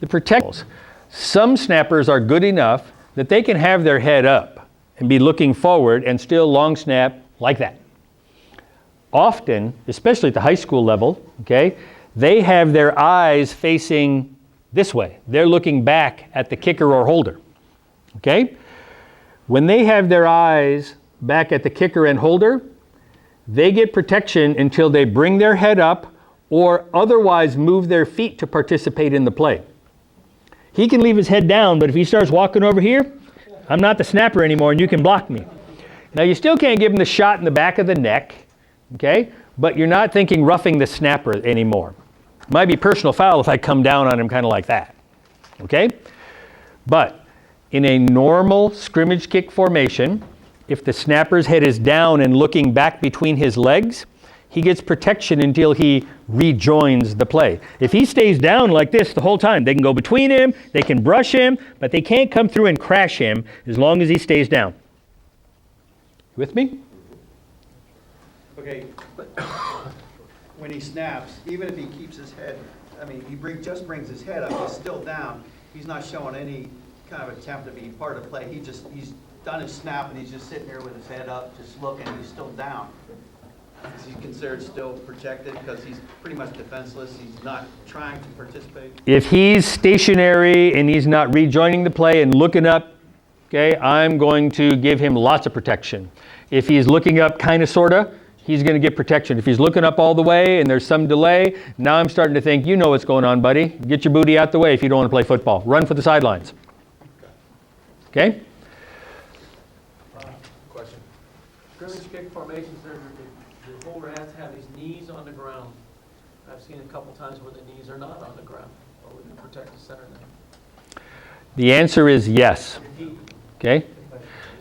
The protections. Some snappers are good enough that they can have their head up and be looking forward and still long snap like that. Often, especially at the high school level, okay, they have their eyes facing this way. They're looking back at the kicker or holder, okay? When they have their eyes back at the kicker and holder, they get protection until they bring their head up or otherwise move their feet to participate in the play. He can leave his head down, but if he starts walking over here, I'm not the snapper anymore and you can block me. Now, you still can't give him the shot in the back of the neck, okay? but you're not thinking roughing the snapper anymore. Might be personal foul if I come down on him kind of like that, okay? But in a normal scrimmage kick formation, if the snapper's head is down and looking back between his legs, he gets protection until he rejoins the play. If he stays down like this the whole time, they can go between him, they can brush him, but they can't come through and crash him as long as he stays down. You with me? Okay, but when he snaps, even if he keeps his head, I mean, just brings his head up, he's still down. He's not showing any kind of attempt to be part of the play. He's done his snap and he's just sitting there with his head up, just looking, he's still down. Is he considered still protected because he's pretty much defenseless? He's not trying to participate? If he's stationary and he's not rejoining the play and looking up, okay, I'm going to give him lots of protection. If he's looking up kind of, sort of, he's going to get protection. If he's looking up all the way and there's some delay, now I'm starting to think, you know what's going on, buddy. Get your booty out the way if you don't want to play football. Run for the sidelines. Okay? Question. Scrimmage kick formations, the holder has to have his knees on the ground. I've seen a couple times where the knees are not on the ground. Or would you protect the center now? The answer is yes. Okay?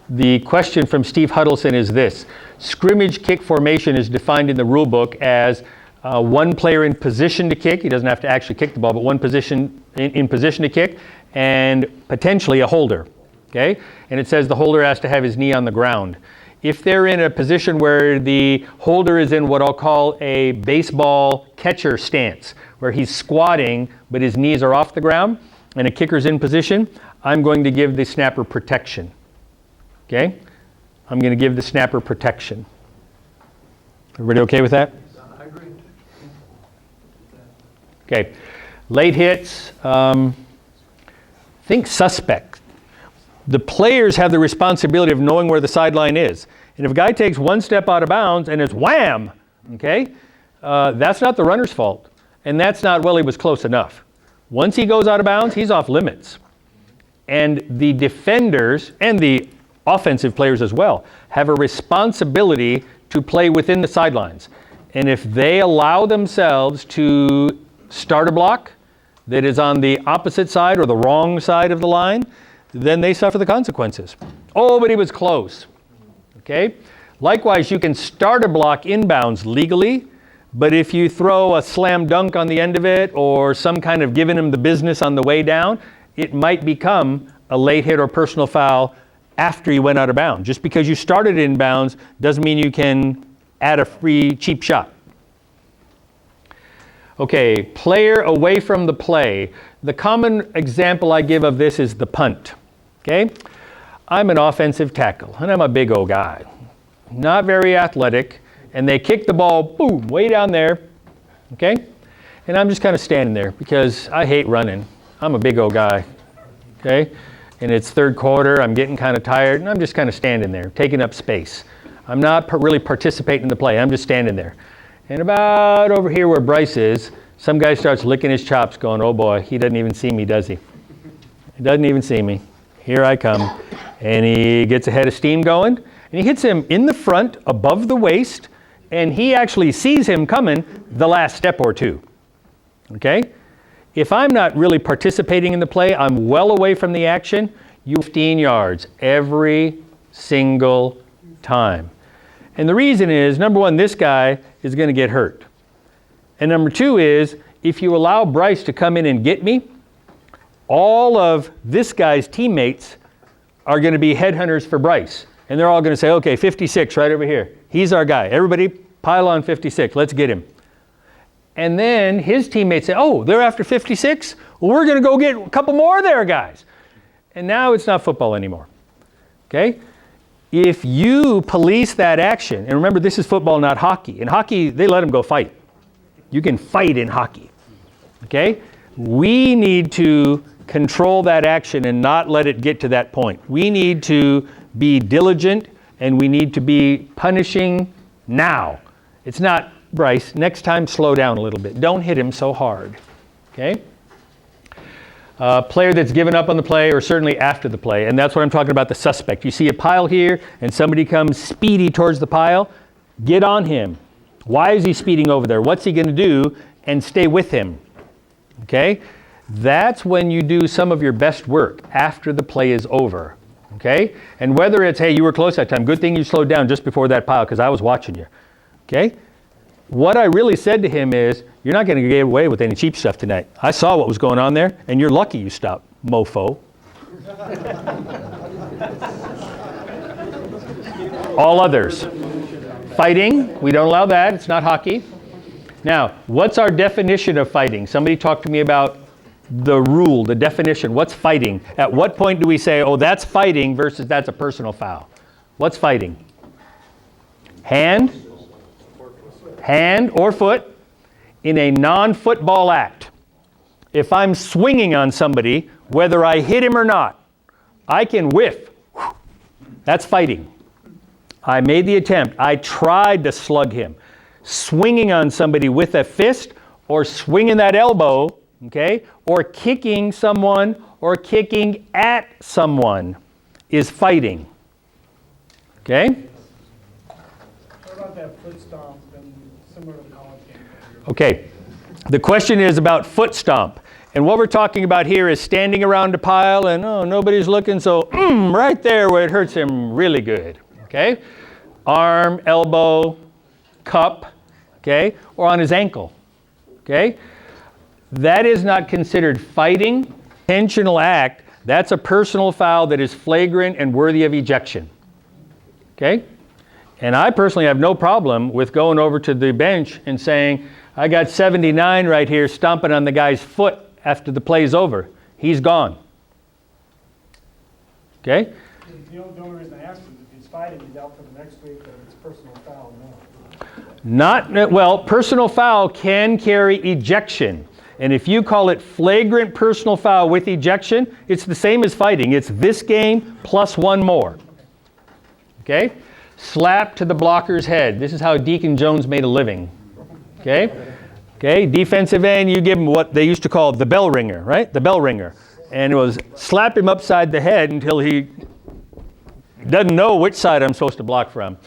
The question from Steve Huddleston is this. Scrimmage kick formation is defined in the rule book as one player in position to kick. He doesn't have to actually kick the ball, but one position in position to kick, and potentially a holder. Okay? And it says the holder has to have his knee on the ground. If they're in a position where the holder is in what I'll call a baseball catcher stance, where he's squatting but his knees are off the ground and a kicker's in position, I'm going to give the snapper protection. Okay? I'm going to give the snapper protection. Everybody okay with that? I agree. Okay. Late hits, think suspect. The players have the responsibility of knowing where the sideline is. And if a guy takes one step out of bounds and it's wham, okay, that's not the runner's fault. And that's not, well, he was close enough. Once he goes out of bounds, he's off limits. And the defenders and the offensive players as well have a responsibility to play within the sidelines. And if they allow themselves to start a block that is on the opposite side or the wrong side of the line, then they suffer the consequences. Oh, but he was close. Okay? Likewise, you can start a block inbounds legally, but if you throw a slam dunk on the end of it or some kind of giving him the business on the way down, it might become a late hit or personal foul after you went out of bounds. Just because you started inbounds doesn't mean you can add a free cheap shot. Okay, player away from the play. The common example I give of this is the punt. Okay? I'm an offensive tackle, and I'm a big old guy. Not very athletic, and they kick the ball, boom, way down there. Okay? And I'm just kind of standing there because I hate running. I'm a big old guy. Okay? And it's third quarter, I'm getting kind of tired, and I'm just kind of standing there, taking up space. I'm not really participating in the play, I'm just standing there. And about over here where Bryce is, some guy starts licking his chops going, oh boy, he doesn't even see me, does he? He doesn't even see me. Here I come. And he gets a head of steam going, and he hits him in the front, above the waist, and he actually sees him coming the last step or two. Okay? If I'm not really participating in the play, I'm well away from the action, you 15 yards every single time. And the reason is, number one, this guy is going to get hurt. And number two is, if you allow Bryce to come in and get me, all of this guy's teammates are going to be headhunters for Bryce. And they're all going to say, okay, 56 right over here. He's our guy. Everybody pile on 56. Let's get him. And then his teammates say, oh, they're after 56? Well, we're going to go get a couple more of their guys. And now it's not football anymore. Okay? If you police that action, and remember, this is football, not hockey. In hockey, they let them go fight. You can fight in hockey. Okay? We need to control that action and not let it get to that point. We need to be diligent, and we need to be punishing now. It's not, Bryce, next time slow down a little bit. Don't hit him so hard. Okay? Player that's given up on the play or certainly after the play, and that's what I'm talking about, the suspect. You see a pile here and somebody comes speedy towards the pile, get on him. Why is he speeding over there? What's he going to do? And stay with him. Okay? That's when you do some of your best work, after the play is over. Okay? And whether it's, hey, you were close that time, good thing you slowed down just before that pile because I was watching you. Okay? What I really said to him is, you're not going to get away with any cheap stuff tonight. I saw what was going on there, and you're lucky you stopped, mofo. All others. Fighting, we don't allow that. It's not hockey. Now, what's our definition of fighting? Somebody talk to me about the rule, the definition. What's fighting? At what point do we say, oh, that's fighting versus that's a personal foul? What's fighting? Hand or foot in a non-football act. If I'm swinging on somebody, whether I hit him or not, I can whiff. That's fighting. I made the attempt. I tried to slug him. Swinging on somebody with a fist or swinging that elbow, okay, or kicking someone or kicking at someone is fighting. Okay? What about that foot stomp and similar to the college game? Okay. The question is about foot stomp. And what we're talking about here is standing around a pile and, oh, nobody's looking, so right there where it hurts him really good. Okay? Arm, elbow, cup, okay? Or on his ankle. Okay? That is not considered fighting, intentional act. That's a personal foul that is flagrant and worthy of ejection. Okay? And I personally have no problem with going over to the bench and saying, I got 79 right here stomping on the guy's foot after the play's over. He's gone. Okay? The only reason I asked is if he's fighting, he's out for the next week, but if it's personal foul, no. Well, personal foul can carry ejection. And if you call it flagrant personal foul with ejection, it's the same as fighting. It's this game plus one more. Okay? Slap to the blocker's head. This is how Deacon Jones made a living. Okay? Okay, defensive end, you give him what they used to call the bell ringer, right? The bell ringer. And it was slap him upside the head until he doesn't know which side I'm supposed to block from.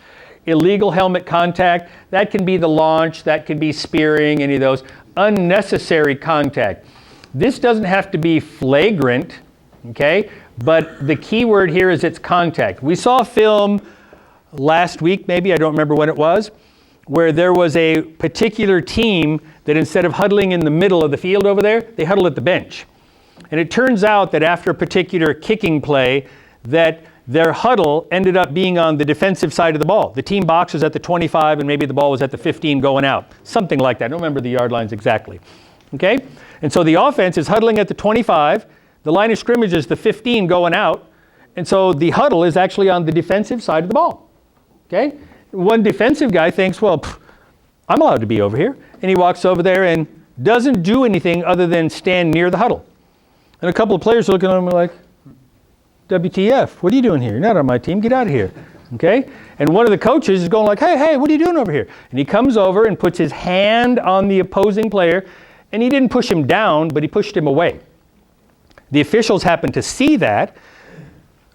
Illegal helmet contact, that can be the launch, that could be spearing, any of those. Unnecessary contact. This doesn't have to be flagrant, okay? But the key word here is it's contact. We saw a film last week, maybe, I don't remember when it was, where there was a particular team that instead of huddling in the middle of the field over there, they huddled at the bench. And it turns out that after a particular kicking play, that their huddle ended up being on the defensive side of the ball. The team box was at the 25 and maybe the ball was at the 15 going out. Something like that. I don't remember the yard lines exactly. Okay? And so the offense is huddling at the 25. The line of scrimmage is the 15 going out. And so the huddle is actually on the defensive side of the ball. Okay? One defensive guy thinks, well, I'm allowed to be over here. And he walks over there and doesn't do anything other than stand near the huddle. And a couple of players are looking at him like, WTF, what are you doing here? You're not on my team, get out of here. Okay? And one of the coaches is going like, hey, what are you doing over here? And he comes over and puts his hand on the opposing player, and he didn't push him down, but he pushed him away. The officials happened to see that.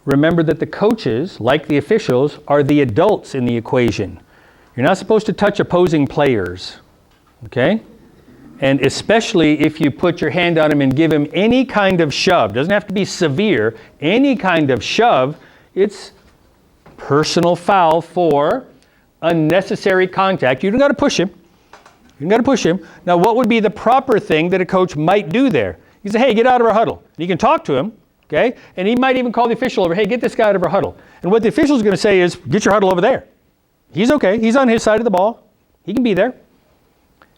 Remember that the coaches, like the officials, are the adults in the equation. You're not supposed to touch opposing players, okay? And especially if you put your hand on him and give him any kind of shove, doesn't have to be severe, any kind of shove, it's personal foul for unnecessary contact. You don't got to push him. You don't got to push him. Now, what would be the proper thing that a coach might do there? You say, hey, get out of our huddle. You can talk to him. Okay? And he might even call the official over, hey, get this guy out of our huddle. And what the official is going to say is, get your huddle over there. He's okay. He's on his side of the ball. He can be there.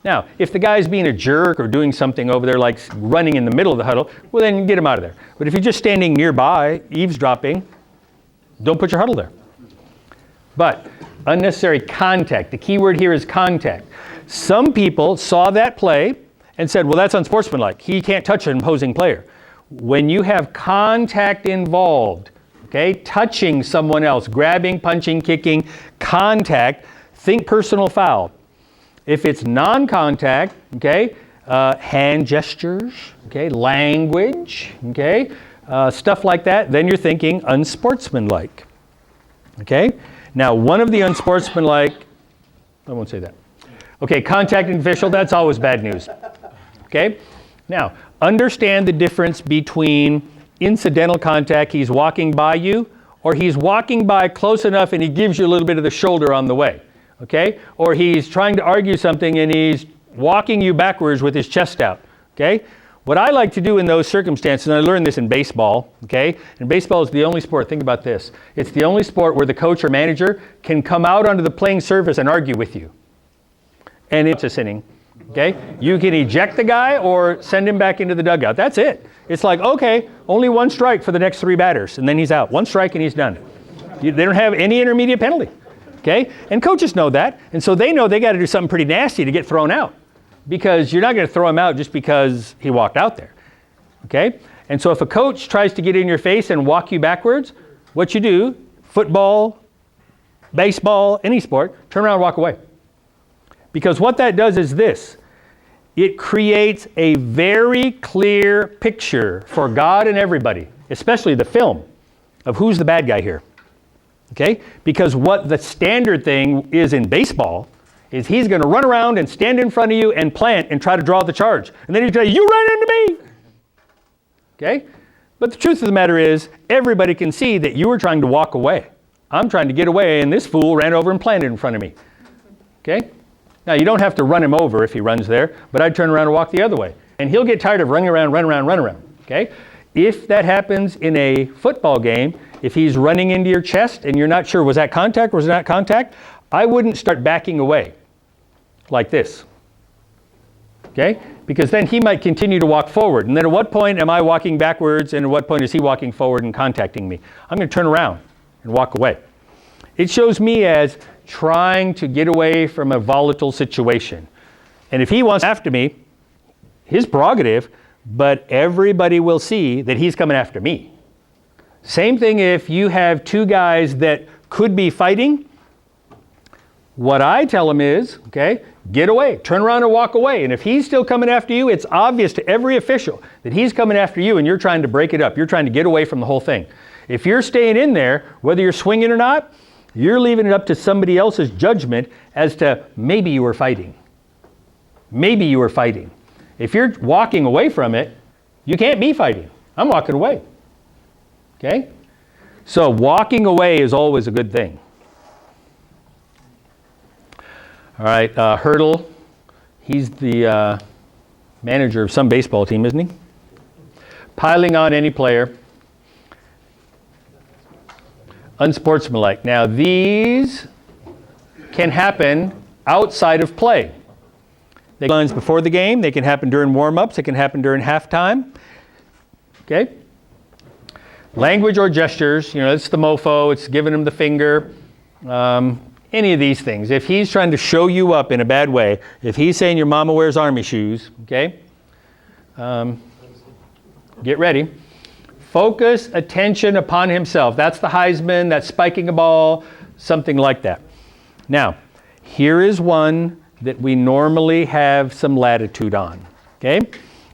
Now, if the guy's being a jerk or doing something over there like running in the middle of the huddle, well, then get him out of there. But if you're just standing nearby, eavesdropping, don't put your huddle there. But unnecessary contact. The key word here is contact. Some people saw that play and said, well, that's unsportsmanlike. He can't touch an opposing player. When you have contact involved, okay, touching someone else, grabbing, punching, kicking, contact, think personal foul. If it's non-contact, okay, hand gestures, okay, language, okay, stuff like that, then you're thinking unsportsmanlike. Okay? Now, one of the unsportsmanlike, I won't say that. Okay, contacting official, that's always bad news. Okay? Now, understand the difference between incidental contact, he's walking by you, or he's walking by close enough and he gives you a little bit of the shoulder on the way. Okay? Or he's trying to argue something and he's walking you backwards with his chest out. Okay? What I like to do in those circumstances, and I learned this in baseball, okay? And baseball is the only sport, think about this, it's the only sport where the coach or manager can come out onto the playing surface and argue with you. And it's a sinning, okay? You can eject the guy or send him back into the dugout. That's it. It's like, okay, only one strike for the next 3 batters, and then he's out. 1 strike and he's done. They don't have any intermediate penalty, okay? And coaches know that, and so they know they got to do something pretty nasty to get thrown out. Because you're not going to throw him out just because he walked out there, okay? And so if a coach tries to get in your face and walk you backwards, what you do, football, baseball, any sport, turn around and walk away. Because what that does is this, it creates a very clear picture for God and everybody, especially the film, of who's the bad guy here, okay? Because what the standard thing is in baseball is he's going to run around and stand in front of you and plant and try to draw the charge. And then he's going to say, you ran into me! Okay? But the truth of the matter is, everybody can see that you were trying to walk away. I'm trying to get away, and this fool ran over and planted in front of me. Okay? Now, you don't have to run him over if he runs there, but I'd turn around and walk the other way. And he'll get tired of running around, run around. Okay? If that happens in a football game, if he's running into your chest and you're not sure, was that contact or was it not contact, I wouldn't start backing away. Like this, okay? Because then he might continue to walk forward. And then at what point am I walking backwards and at what point is he walking forward and contacting me? I'm going to turn around and walk away. It shows me as trying to get away from a volatile situation. And if he wants after me, his prerogative, but everybody will see that he's coming after me. Same thing if you have 2 guys that could be fighting. What I tell him is, okay, get away, turn around and walk away. And if he's still coming after you, it's obvious to every official that he's coming after you and you're trying to break it up. You're trying to get away from the whole thing. If you're staying in there, whether you're swinging or not, you're leaving it up to somebody else's judgment as to maybe you were fighting. Maybe you were fighting. If you're walking away from it, you can't be fighting. I'm walking away. Okay? So walking away is always a good thing. All right, Hurdle, he's the manager of some baseball team, isn't he? Piling on any player. Unsportsmanlike. Now, these can happen outside of play. They can happen before the game. They can happen during warm-ups. It can happen during halftime. Okay? Language or gestures. You know, it's the mofo. It's giving him the finger. Any of these things. If he's trying to show you up in a bad way, if he's saying your mama wears army shoes, okay? Get ready. Focus attention upon himself. That's the Heisman, that's spiking a ball, something like that. Now, here is one that we normally have some latitude on, okay?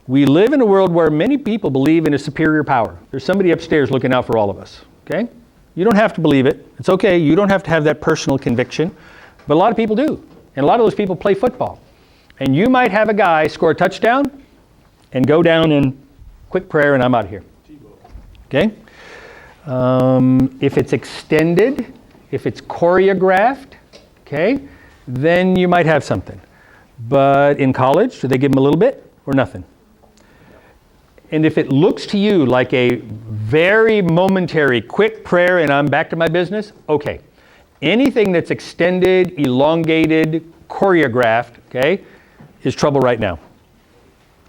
We live in a world where many people believe in a superior power. There's somebody upstairs looking out for all of us, okay? You don't have to believe it. It's okay. You don't have to have that personal conviction. But a lot of people do. And a lot of those people play football. And you might have a guy score a touchdown and go down in quick prayer and I'm out of here. Okay? If it's extended, if it's choreographed, okay, then you might have something. But in college, do they give them a little bit or nothing? And if it looks to you like a very momentary, quick prayer and I'm back to my business, okay. Anything that's extended, elongated, choreographed, okay, is trouble right now.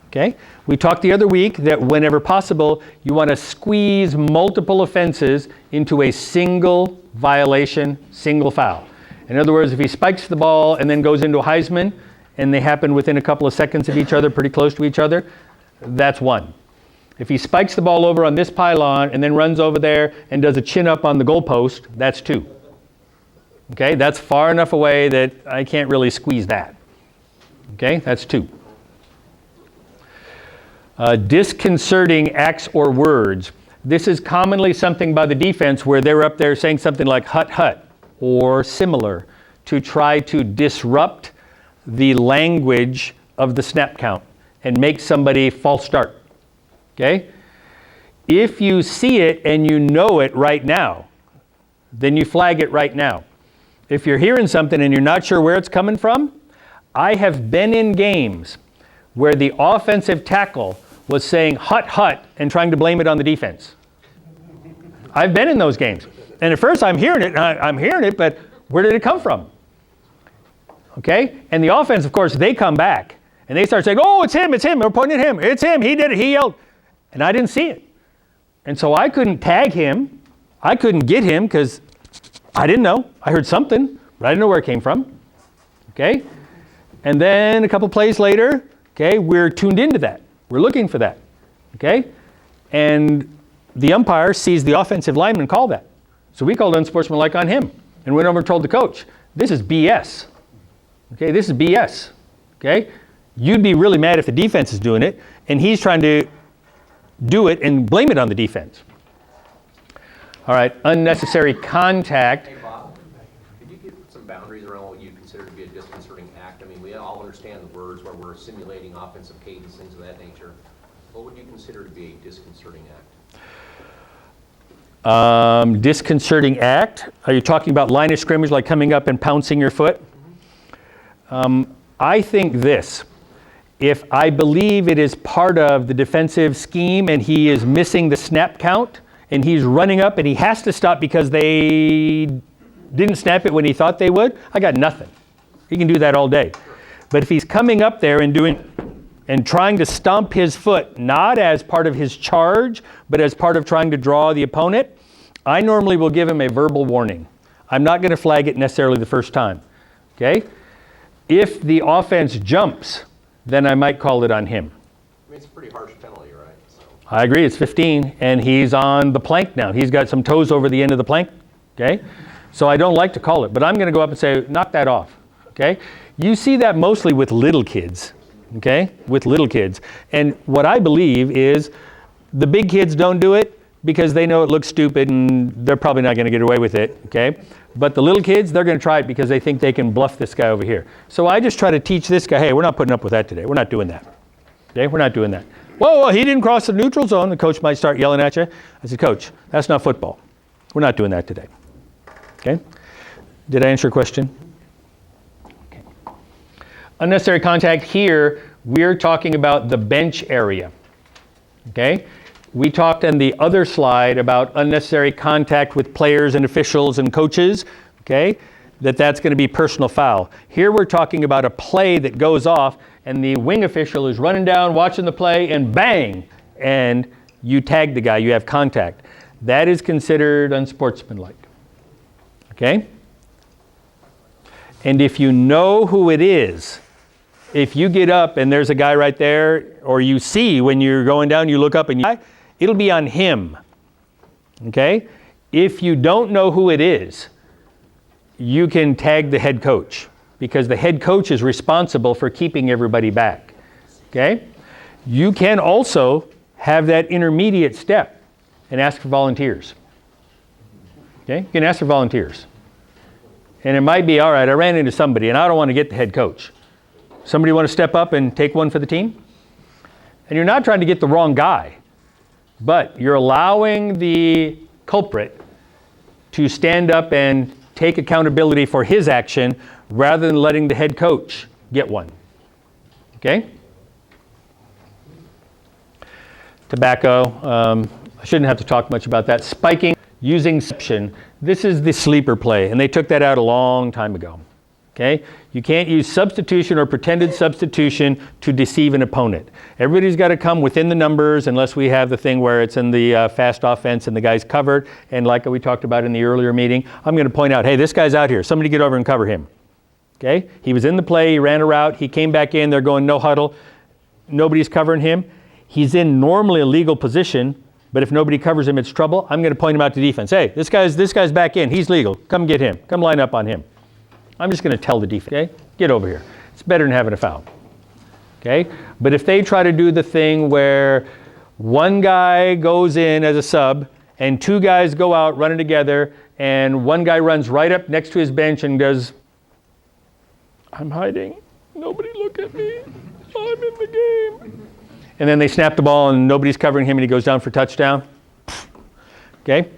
Okay? We talked the other week that whenever possible, you want to squeeze multiple offenses into a single violation, single foul. In other words, if he spikes the ball and then goes into a Heisman, and they happen within a couple of seconds of each other, pretty close to each other, that's 1. If he spikes the ball over on this pylon and then runs over there and does a chin up on the goalpost, that's 2. Okay, that's far enough away that I can't really squeeze that. Okay, that's 2. Disconcerting acts or words. This is commonly something by the defense where they're up there saying something like hut hut or similar to try to disrupt the language of the snap count and make somebody false start. Okay? If you see it and you know it right now, then you flag it right now. If you're hearing something and you're not sure where it's coming from, I have been in games where the offensive tackle was saying hut hut and trying to blame it on the defense. I've been in those games. And at first I'm hearing it, but where did it come from? Okay? And the offense, of course, they come back and they start saying, oh, it's him. We're pointing at him. It's him. He did it. He yelled. And I didn't see it. And so I couldn't tag him. I couldn't get him because I didn't know. I heard something, but I didn't know where it came from. Okay? And then a couple plays later, okay, we're tuned into that. We're looking for that. Okay? And the umpire sees the offensive lineman call that. So we called unsportsmanlike on him and went over and told the coach, this is BS. Okay, this is BS. Okay? You'd be really mad if the defense is doing it and he's trying to do it and blame it on the defense. All right, unnecessary contact. Hey, Bob, could you give some boundaries around what you consider to be a disconcerting act? I mean, we all understand the words where we're simulating offensive cadence, things of that nature. What would you consider to be a disconcerting act? Disconcerting act? Are you talking about line of scrimmage, like coming up and pouncing your foot? I think this. If I believe it is part of the defensive scheme and he is missing the snap count and he's running up and he has to stop because they didn't snap it when he thought they would, I got nothing. He can do that all day. But if he's coming up there and trying to stomp his foot, not as part of his charge, but as part of trying to draw the opponent, I normally will give him a verbal warning. I'm not going to flag it necessarily the first time. Okay? If the offense jumps, then I might call it on him. I mean, it's a pretty harsh penalty, right? So. I agree, it's 15, and he's on the plank now. He's got some toes over the end of the plank, okay? So I don't like to call it, but I'm going to go up and say, knock that off, okay? You see that mostly with little kids, okay? With little kids. And what I believe is the big kids don't do it because they know it looks stupid and they're probably not going to get away with it, okay? But the little kids, they're going to try it because they think they can bluff this guy over here. So I just try to teach this guy, hey, we're not putting up with that today. We're not doing that. Okay, we're not doing that. Whoa, he didn't cross the neutral zone. The coach might start yelling at you. I said, Coach, that's not football. We're not doing that today. Okay? Did I answer your question? Okay. Unnecessary contact here, we're talking about the bench area. Okay? We talked on the other slide about unnecessary contact with players and officials and coaches, okay? That's going to be personal foul. Here we're talking about a play that goes off and the wing official is running down, watching the play, and bang, and you tag the guy, you have contact. That is considered unsportsmanlike, okay? And if you know who it is, if you get up and there's a guy right there, or you see when you're going down, you look up and it'll be on him, okay? If you don't know who it is, you can tag the head coach because the head coach is responsible for keeping everybody back, okay? You can also have that intermediate step and ask for volunteers, okay? You can ask for volunteers. And it might be, all right, I ran into somebody and I don't want to get the head coach. Somebody want to step up and take one for the team? And you're not trying to get the wrong guy. But you're allowing the culprit to stand up and take accountability for his action rather than letting the head coach get one. Okay? Tobacco, I shouldn't have to talk much about that. Spiking, using exception. This is the sleeper play, and they took that out a long time ago. Okay? You can't use substitution or pretended substitution to deceive an opponent. Everybody's got to come within the numbers unless we have the thing where it's in the fast offense and the guy's covered. And like we talked about in the earlier meeting, I'm going to point out, hey, this guy's out here. Somebody get over and cover him. Okay? He was in the play. He ran a route. He came back in. They're going no huddle. Nobody's covering him. He's in normally a legal position, but if nobody covers him, it's trouble. I'm going to point him out to defense. Hey, this guy's back in. He's legal. Come get him. Come line up on him. I'm just going to tell the defense, okay? Get over here. It's better than having a foul, okay? But if they try to do the thing where one guy goes in as a sub and two guys go out running together and one guy runs right up next to his bench and goes, I'm hiding, Nobody look at me. I'm in the game. And then they snap the ball and nobody's covering him and he goes down for touchdown. Okay?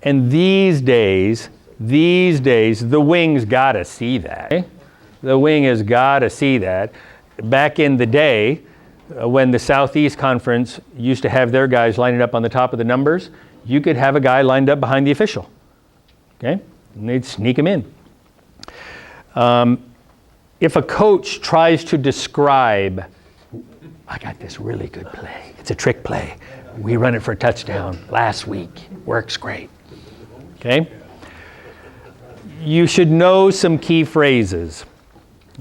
And these days, the wing's got to see that. Okay? The wing has got to see that. Back in the day, when the Southeast Conference used to have their guys lining up on the top of the numbers, you could have a guy lined up behind the official. Okay? And they'd sneak him in. If a coach tries to describe, I got this really good play. It's a trick play. We run it for a touchdown last week. Works great. Okay? You should know some key phrases.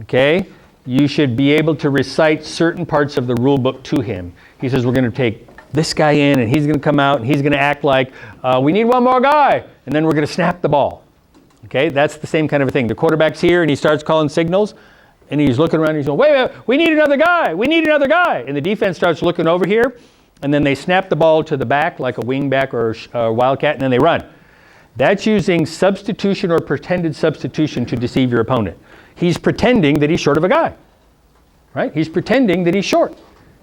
Okay? You should be able to recite certain parts of the rule book to him. He says, we're going to take this guy in, and he's going to come out, and he's going to act like, we need one more guy, and then we're going to snap the ball. Okay? That's the same kind of a thing. The quarterback's here, and he starts calling signals, and he's looking around, and he's going, wait, we need another guy, we need another guy. And the defense starts looking over here, and then they snap the ball to the back, like a wing back or a wildcat, and then they run. That's using substitution or pretended substitution to deceive your opponent. He's pretending that he's short of a guy, right? He's pretending that he's short.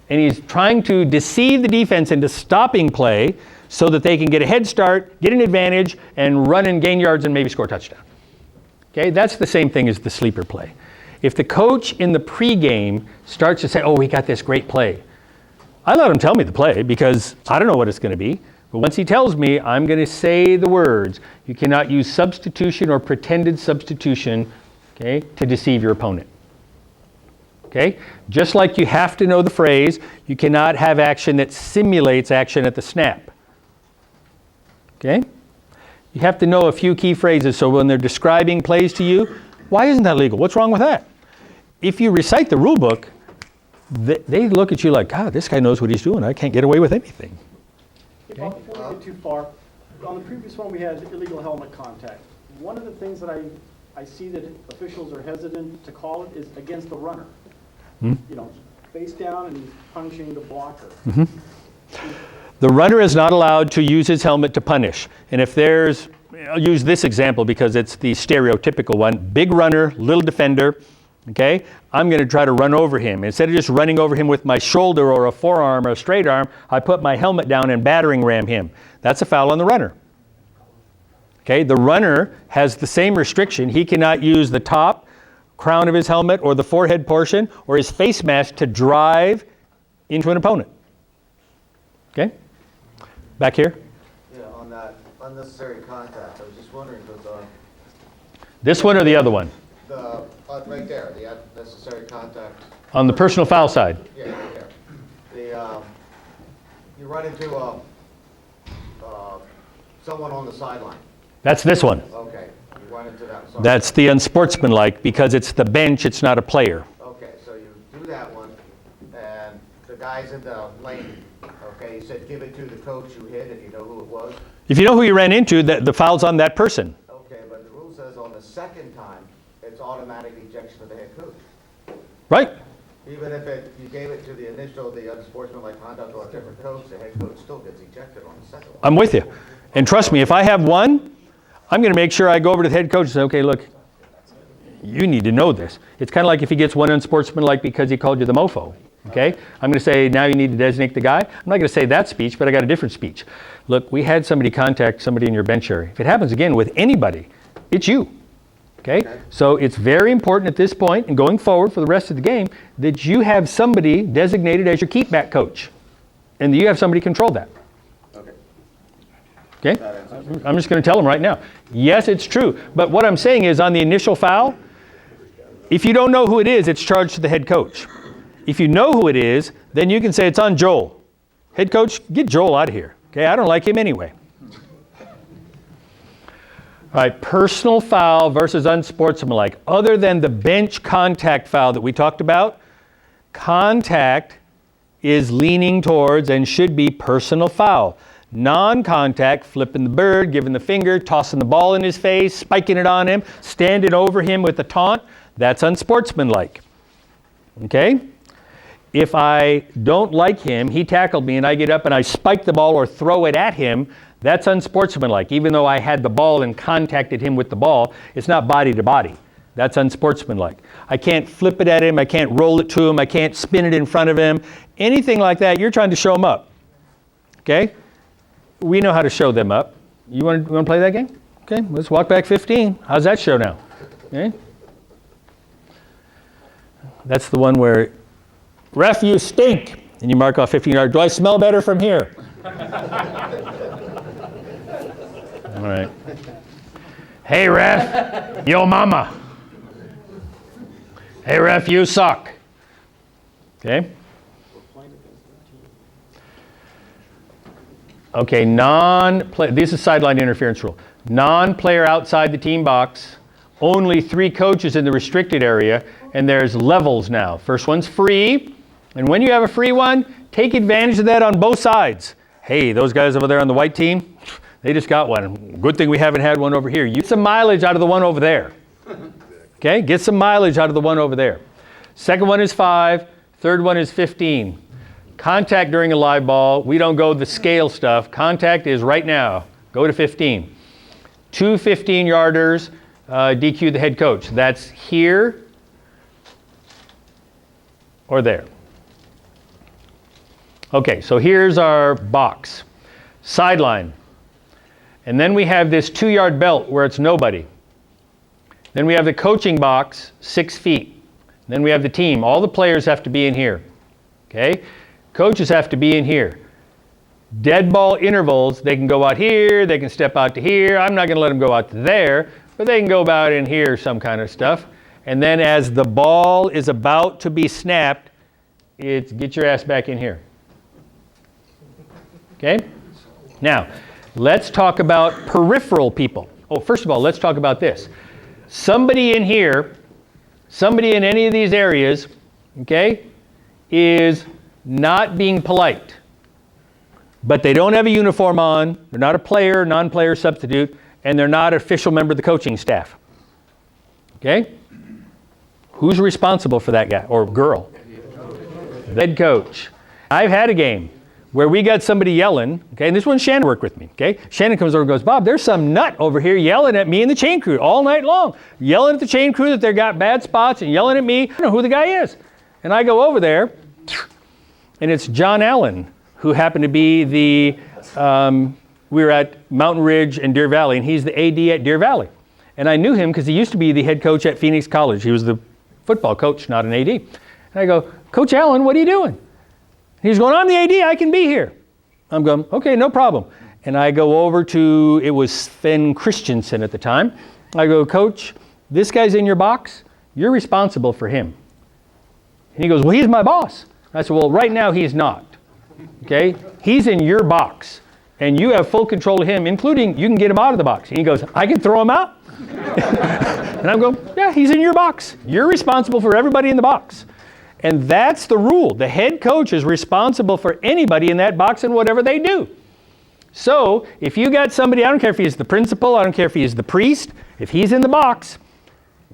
And he's trying to deceive the defense into stopping play so that they can get a head start, get an advantage, and run and gain yards and maybe score a touchdown. Okay, that's the same thing as the sleeper play. If the coach in the pregame starts to say, oh, we got this great play, I let him tell me the play because I don't know what it's going to be. But once he tells me, I'm going to say the words. You cannot use substitution or pretended substitution, okay, to deceive your opponent. Okay? Just like you have to know the phrase, you cannot have action that simulates action at the snap. Okay? You have to know a few key phrases so when they're describing plays to you, why isn't that legal? What's wrong with that? If you recite the rule book, they look at you like, God, this guy knows what he's doing. I can't get away with anything. Okay. Before we get too far, on the previous one we had illegal helmet contact. One of the things that I see that officials are hesitant to call it is against the runner. You know, face down and he's punishing the blocker. The runner is not allowed to use his helmet to punish. And if there's, I'll use this example because it's the stereotypical one. Big runner, little defender, okay? I'm going to try to run over him. Instead of just running over him with my shoulder or a forearm or a straight arm, I put my helmet down and battering ram him. That's a foul on the runner. Okay, the runner has the same restriction. He cannot use the top crown of his helmet or the forehead portion or his face mask to drive into an opponent. Okay? Back here. Yeah, on that unnecessary contact, I was just wondering, because This one or the other one? the, right there, the unnecessary contact. On the personal foul side. Yeah, right there. You run into someone on the sideline. That's this one. Okay, you run into that. Sorry. That's the unsportsmanlike because it's the bench, it's not a player. Okay, so you do that one, and the guy's in the lane. Okay, you said give it to the coach you hit, and you know who it was. If you know who you ran into, the foul's on that person. Okay, but the rule says on the second time, it's automatic ejection of the head coach. Right? Even if you gave it to the initial, the unsportsmanlike conduct or a different coach, the head coach still gets ejected on the second one. I'm with you. And trust me, if I have one, I'm going to make sure I go over to the head coach and say, okay, look, you need to know this. It's kind of like if he gets one unsportsmanlike because he called you the mofo. Okay? I'm going to say, now you need to designate the guy. I'm not going to say that speech, but I got a different speech. Look, we had somebody contact somebody in your bench area. If it happens again with anybody, it's you. Okay? So it's very important at this point and going forward for the rest of the game that you have somebody designated as your keep-back coach and that you have somebody control that. Okay? I'm just going to tell them right now. Yes, it's true. But what I'm saying is on the initial foul, if you don't know who it is, it's charged to the head coach. If you know who it is, then you can say it's on Joel. Head coach, get Joel out of here. Okay? I don't like him anyway. All right, personal foul versus unsportsmanlike. Other than the bench contact foul that we talked about, contact is leaning towards and should be personal foul. Non-contact, flipping the bird, giving the finger, tossing the ball in his face, spiking it on him, standing over him with a taunt, that's unsportsmanlike. Okay? If I don't like him, he tackled me and I get up and I spike the ball or throw it at him, that's unsportsmanlike. Even though I had the ball and contacted him with the ball, it's not body to body. That's unsportsmanlike. I can't flip it at him. I can't roll it to him. I can't spin it in front of him. Anything like that, you're trying to show him up. Okay? We know how to show them up. You want to play that game? Okay, let's walk back 15. How's that show now? Okay? That's the one where, ref, you stink. And you mark off 15 yards. Do I smell better from here? All right. Hey, ref, yo mama. Hey, ref, you suck. Okay? Okay, this is sideline interference rule. Non-player outside the team box, only 3 coaches in the restricted area, and there's levels now. First one's free, and when you have a free one, take advantage of that on both sides. Hey, those guys over there on the white team, they just got one. Good thing we haven't had one over here. Get some mileage out of the one over there. Okay, get some mileage out of the one over there. Second one is 5, third one is 15. Contact during a live ball, we don't go the scale stuff. Contact is right now, go to 15. 2 15-yarders, DQ the head coach. That's here or there. Okay, so here's our box. Sideline. And then we have this 2-yard belt where it's nobody. Then we have the coaching box, 6 feet. Then we have the team. All the players have to be in here. Okay? Coaches have to be in here. Dead ball intervals, they can go out here, they can step out to here. I'm not going to let them go out to there, but they can go about in here, some kind of stuff. And then as the ball is about to be snapped, it's get your ass back in here. Okay? Now, let's talk about peripheral people. Oh, first of all, let's talk about this. Somebody in here, somebody in any of these areas, okay, is not being polite. But they don't have a uniform on, they're not a player, non-player substitute, and they're not an official member of the coaching staff. Okay? Who's responsible for that guy or girl? The head coach. I've had a game where we got somebody yelling, okay, and this one Shannon worked with me, okay? Shannon comes over and goes, Bob, there's some nut over here yelling at me and the chain crew all night long, yelling at the chain crew that they got bad spots and yelling at me. I don't know who the guy is. And I go over there, and it's John Allen, who happened to be we were at Mountain Ridge and Deer Valley, and he's the AD at Deer Valley. And I knew him because he used to be the head coach at Phoenix College. He was the football coach, not an AD. And I go, Coach Allen, what are you doing? He's going, I'm the AD, I can be here. I'm going, okay, no problem. And I go over to, it was Sven Christensen at the time. I go, Coach, this guy's in your box. You're responsible for him. And he goes, well, he's my boss. I said, well, right now he's not. Okay? He's in your box. And you have full control of him, including you can get him out of the box. And he goes, I can throw him out? And I'm going, yeah, he's in your box. You're responsible for everybody in the box. And that's the rule. The head coach is responsible for anybody in that box and whatever they do. So if you got somebody, I don't care if he's the principal, I don't care if he's the priest, if he's in the box,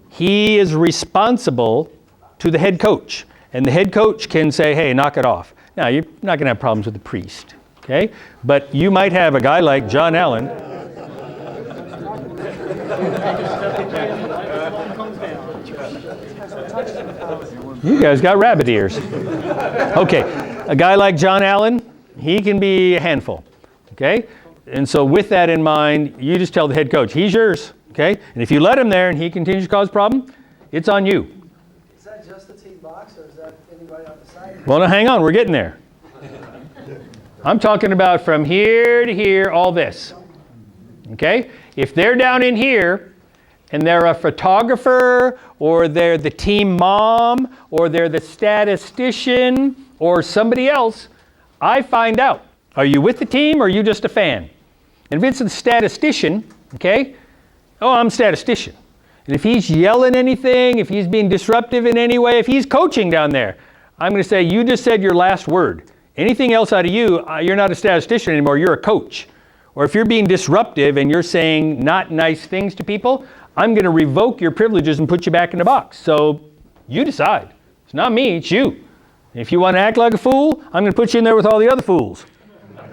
he is responsible to the head coach. And the head coach can say, hey, knock it off. Now, you're not going to have problems with the priest, okay? But you might have a guy like John Allen. You guys got rabbit ears. Okay, a guy like John Allen, he can be a handful, okay? And so with that in mind, you just tell the head coach, he's yours, okay? And if you let him there and he continues to cause a problem, it's on you. Is that just the team box, or is that anybody on the side? Well, now hang on, we're getting there. I'm talking about from here to here, all this, okay? If they're down in here, and they're a photographer, or they're the team mom, or they're the statistician, or somebody else, I find out. Are you with the team, or are you just a fan? And if it's the statistician, okay, oh, I'm a statistician. And if he's yelling anything, if he's being disruptive in any way, if he's coaching down there, I'm going to say, you just said your last word. Anything else out of you, you're not a statistician anymore, you're a coach. Or if you're being disruptive and you're saying not nice things to people, I'm going to revoke your privileges and put you back in the box. So you decide. It's not me, it's you. If you want to act like a fool, I'm going to put you in there with all the other fools.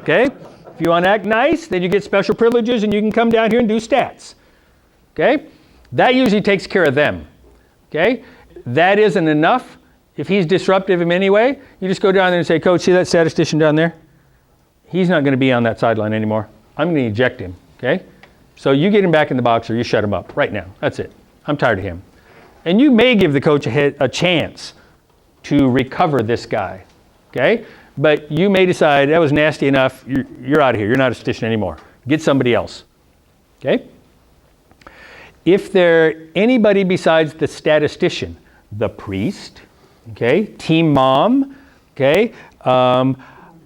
Okay? If you want to act nice, then you get special privileges and you can come down here and do stats. Okay? That usually takes care of them. Okay? That isn't enough. If he's disruptive in any way, you just go down there and say, Coach, see that statistician down there? He's not going to be on that sideline anymore. I'm going to eject him. Okay? So you get him back in the box or you shut him up right now. That's it. I'm tired of him. And you may give the coach a chance to recover this guy. Okay? But you may decide that was nasty enough. You're out of here. You're not a statistician anymore. Get somebody else. Okay? If there anybody besides the statistician, the priest, okay, team mom, okay,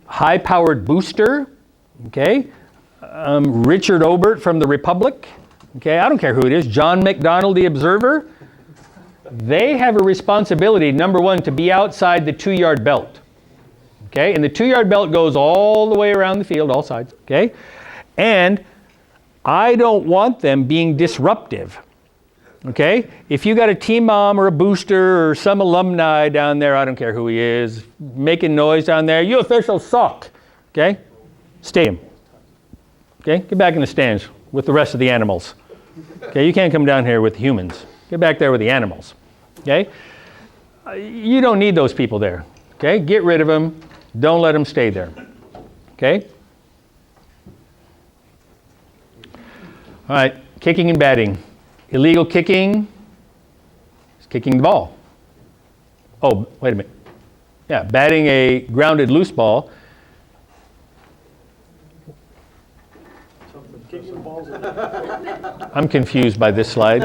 high-powered booster, okay, Richard Obert from the Republic, okay, I don't care who it is, John McDonald, the Observer, they have a responsibility, number one, to be outside the 2-yard belt, okay, and the 2-yard belt goes all the way around the field, all sides, okay, and I don't want them being disruptive. Okay? If you got a team mom or a booster or some alumni down there, I don't care who he is, making noise down there, you officials suck. Okay? Stay him. Okay? Get back in the stands with the rest of the animals. Okay? You can't come down here with humans. Get back there with the animals. Okay? You don't need those people there. Okay? Get rid of them. Don't let them stay there. Okay? All right. Kicking and batting. Illegal kicking is kicking the ball. Oh, wait a minute. Yeah, batting a grounded loose ball. I'm confused by this slide.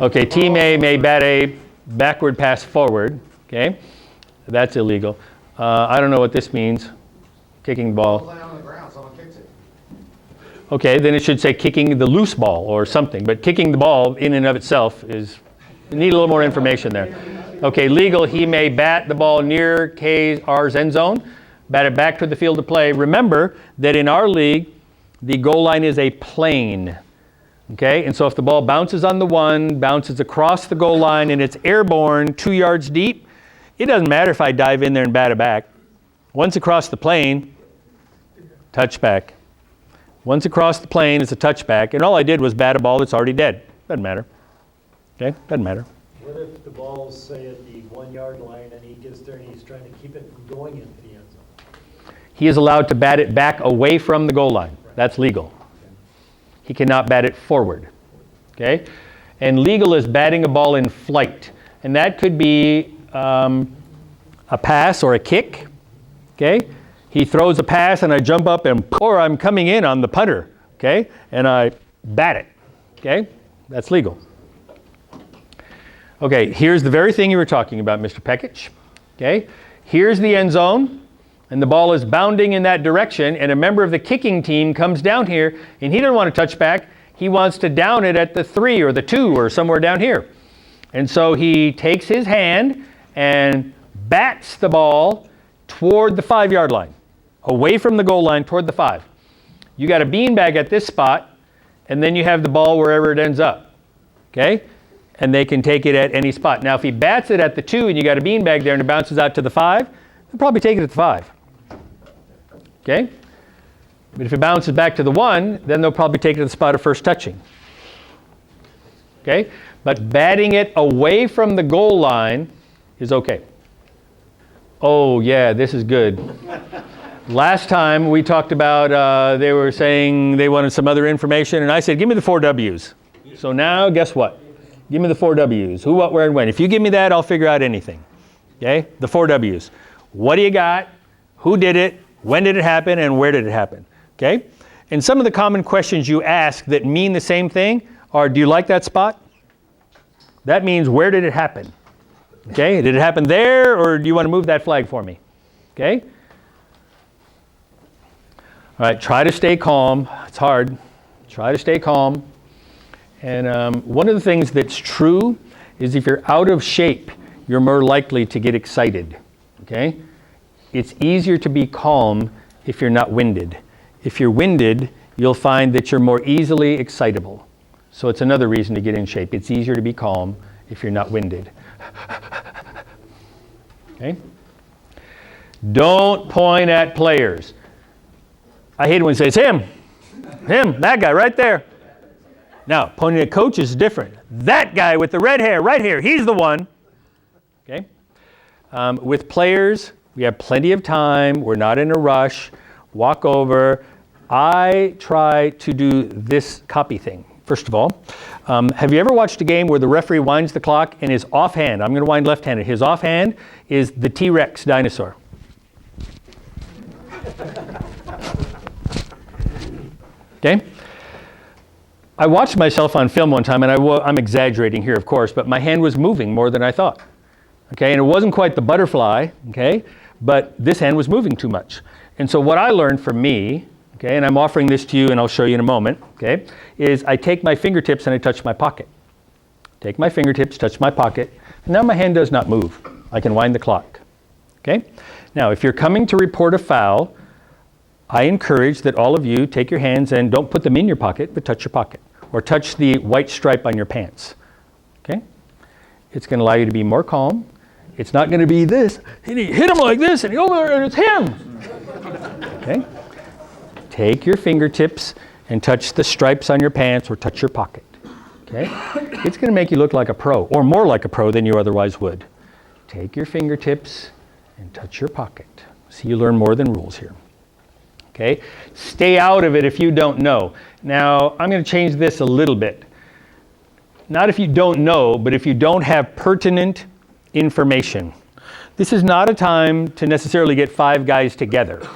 Okay, team A may bat a backward pass forward. Okay, that's illegal. I don't know what this means. Kicking the ball. Okay, then it should say kicking the loose ball or something. But kicking the ball in and of itself is, you need a little more information there. Okay, legal, he may bat the ball near R's end zone, bat it back to the field of play. Remember that in our league, the goal line is a plane. Okay, and so if the ball bounces on the 1, bounces across the goal line, and it's airborne 2 yards deep, it doesn't matter if I dive in there and bat it back. Once across the plane, touchback. Once across the plane, it's a touchback, and all I did was bat a ball that's already dead. Doesn't matter. Okay? Doesn't matter. What if the ball's, say, at the 1-yard line and he gets there and he's trying to keep it from going into the end zone? He is allowed to bat it back away from the goal line. That's legal. He cannot bat it forward. Okay? And legal is batting a ball in flight. And that could be a pass or a kick. Okay? He throws a pass and I jump up or I'm coming in on the punter, okay? And I bat it, okay? That's legal. Okay, here's the very thing you were talking about, Mr. Pekich, okay? Here's the end zone, and the ball is bounding in that direction, and a member of the kicking team comes down here, and he doesn't want to touch back. He wants to down it at the 3 or the 2 or somewhere down here. And so he takes his hand and bats the ball toward the 5-yard line. Away from the goal line toward the 5. You got a beanbag at this spot, and then you have the ball wherever it ends up. Okay? And they can take it at any spot. Now, if he bats it at the 2 and you got a beanbag there and it bounces out to the 5, they'll probably take it at the 5. Okay? But if it bounces back to the 1, then they'll probably take it to the spot of first touching. Okay? But batting it away from the goal line is okay. Oh, yeah, this is good. Last time we talked about, they were saying they wanted some other information, and I said, give me the 4 W's. So now, guess what? Give me the 4 W's. Who, what, where, and when. If you give me that, I'll figure out anything. Okay? The 4 W's. What do you got? Who did it? When did it happen? And where did it happen? Okay? And some of the common questions you ask that mean the same thing are, do you like that spot? That means, where did it happen? Okay? Did it happen there, or do you want to move that flag for me? Okay? All right, try to stay calm. It's hard. Try to stay calm. And one of the things that's true is if you're out of shape, you're more likely to get excited. Okay? It's easier to be calm if you're not winded. If you're winded, you'll find that you're more easily excitable. So it's another reason to get in shape. It's easier to be calm if you're not winded. Okay? Don't point at players. I hate it when it says him, that guy right there. Now, pointing at coach is different. That guy with the red hair right here, he's the one. Okay? With players, we have plenty of time. We're not in a rush. Walk over. I try to do this copy thing. First of all, have you ever watched a game where the referee winds the clock and his offhand, I'm going to wind left-handed, his offhand is the T-Rex dinosaur. Okay? I watched myself on film one time, and I'm exaggerating here, of course, but my hand was moving more than I thought. Okay, and it wasn't quite the butterfly, okay, but this hand was moving too much. And so what I learned from me, okay, and I'm offering this to you and I'll show you in a moment, okay, is I take my fingertips and I touch my pocket. Take my fingertips, touch my pocket, and now my hand does not move. I can wind the clock. Okay? Now, if you're coming to report a foul, I encourage that all of you take your hands and don't put them in your pocket, but touch your pocket, or touch the white stripe on your pants. Okay? It's going to allow you to be more calm. It's not going to be this, and he hit him like this, and he over there, and it's him. Okay? Take your fingertips and touch the stripes on your pants or touch your pocket. Okay? It's going to make you look like a pro, or more like a pro than you otherwise would. Take your fingertips and touch your pocket. So you learn more than rules here. Okay? Stay out of it if you don't know. Now, I'm going to change this a little bit. Not if you don't know, but if you don't have pertinent information. This is not a time to necessarily get 5 guys together.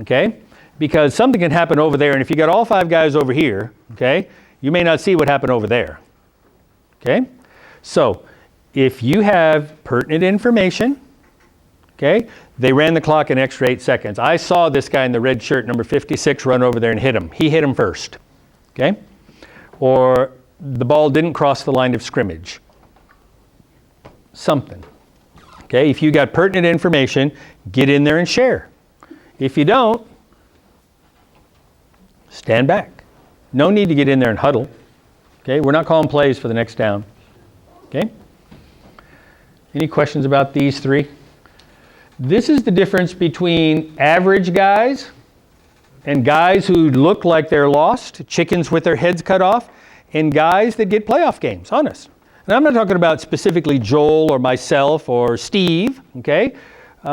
Okay? Because something can happen over there, and if you got all 5 guys over here, okay, you may not see what happened over there. Okay? So, if you have pertinent information, okay, they ran the clock an extra 8 seconds. I saw this guy in the red shirt, number 56, run over there and hit him. He hit him first. Okay? Or the ball didn't cross the line of scrimmage. Something. Okay? If you got pertinent information, get in there and share. If you don't, stand back. No need to get in there and huddle. Okay? We're not calling plays for the next down. Okay? Any questions about these 3? This is the difference between average guys and guys who look like they're lost, chickens with their heads cut off, and guys that get playoff games, honest. And I'm not talking about specifically Joel or myself or Steve, okay? We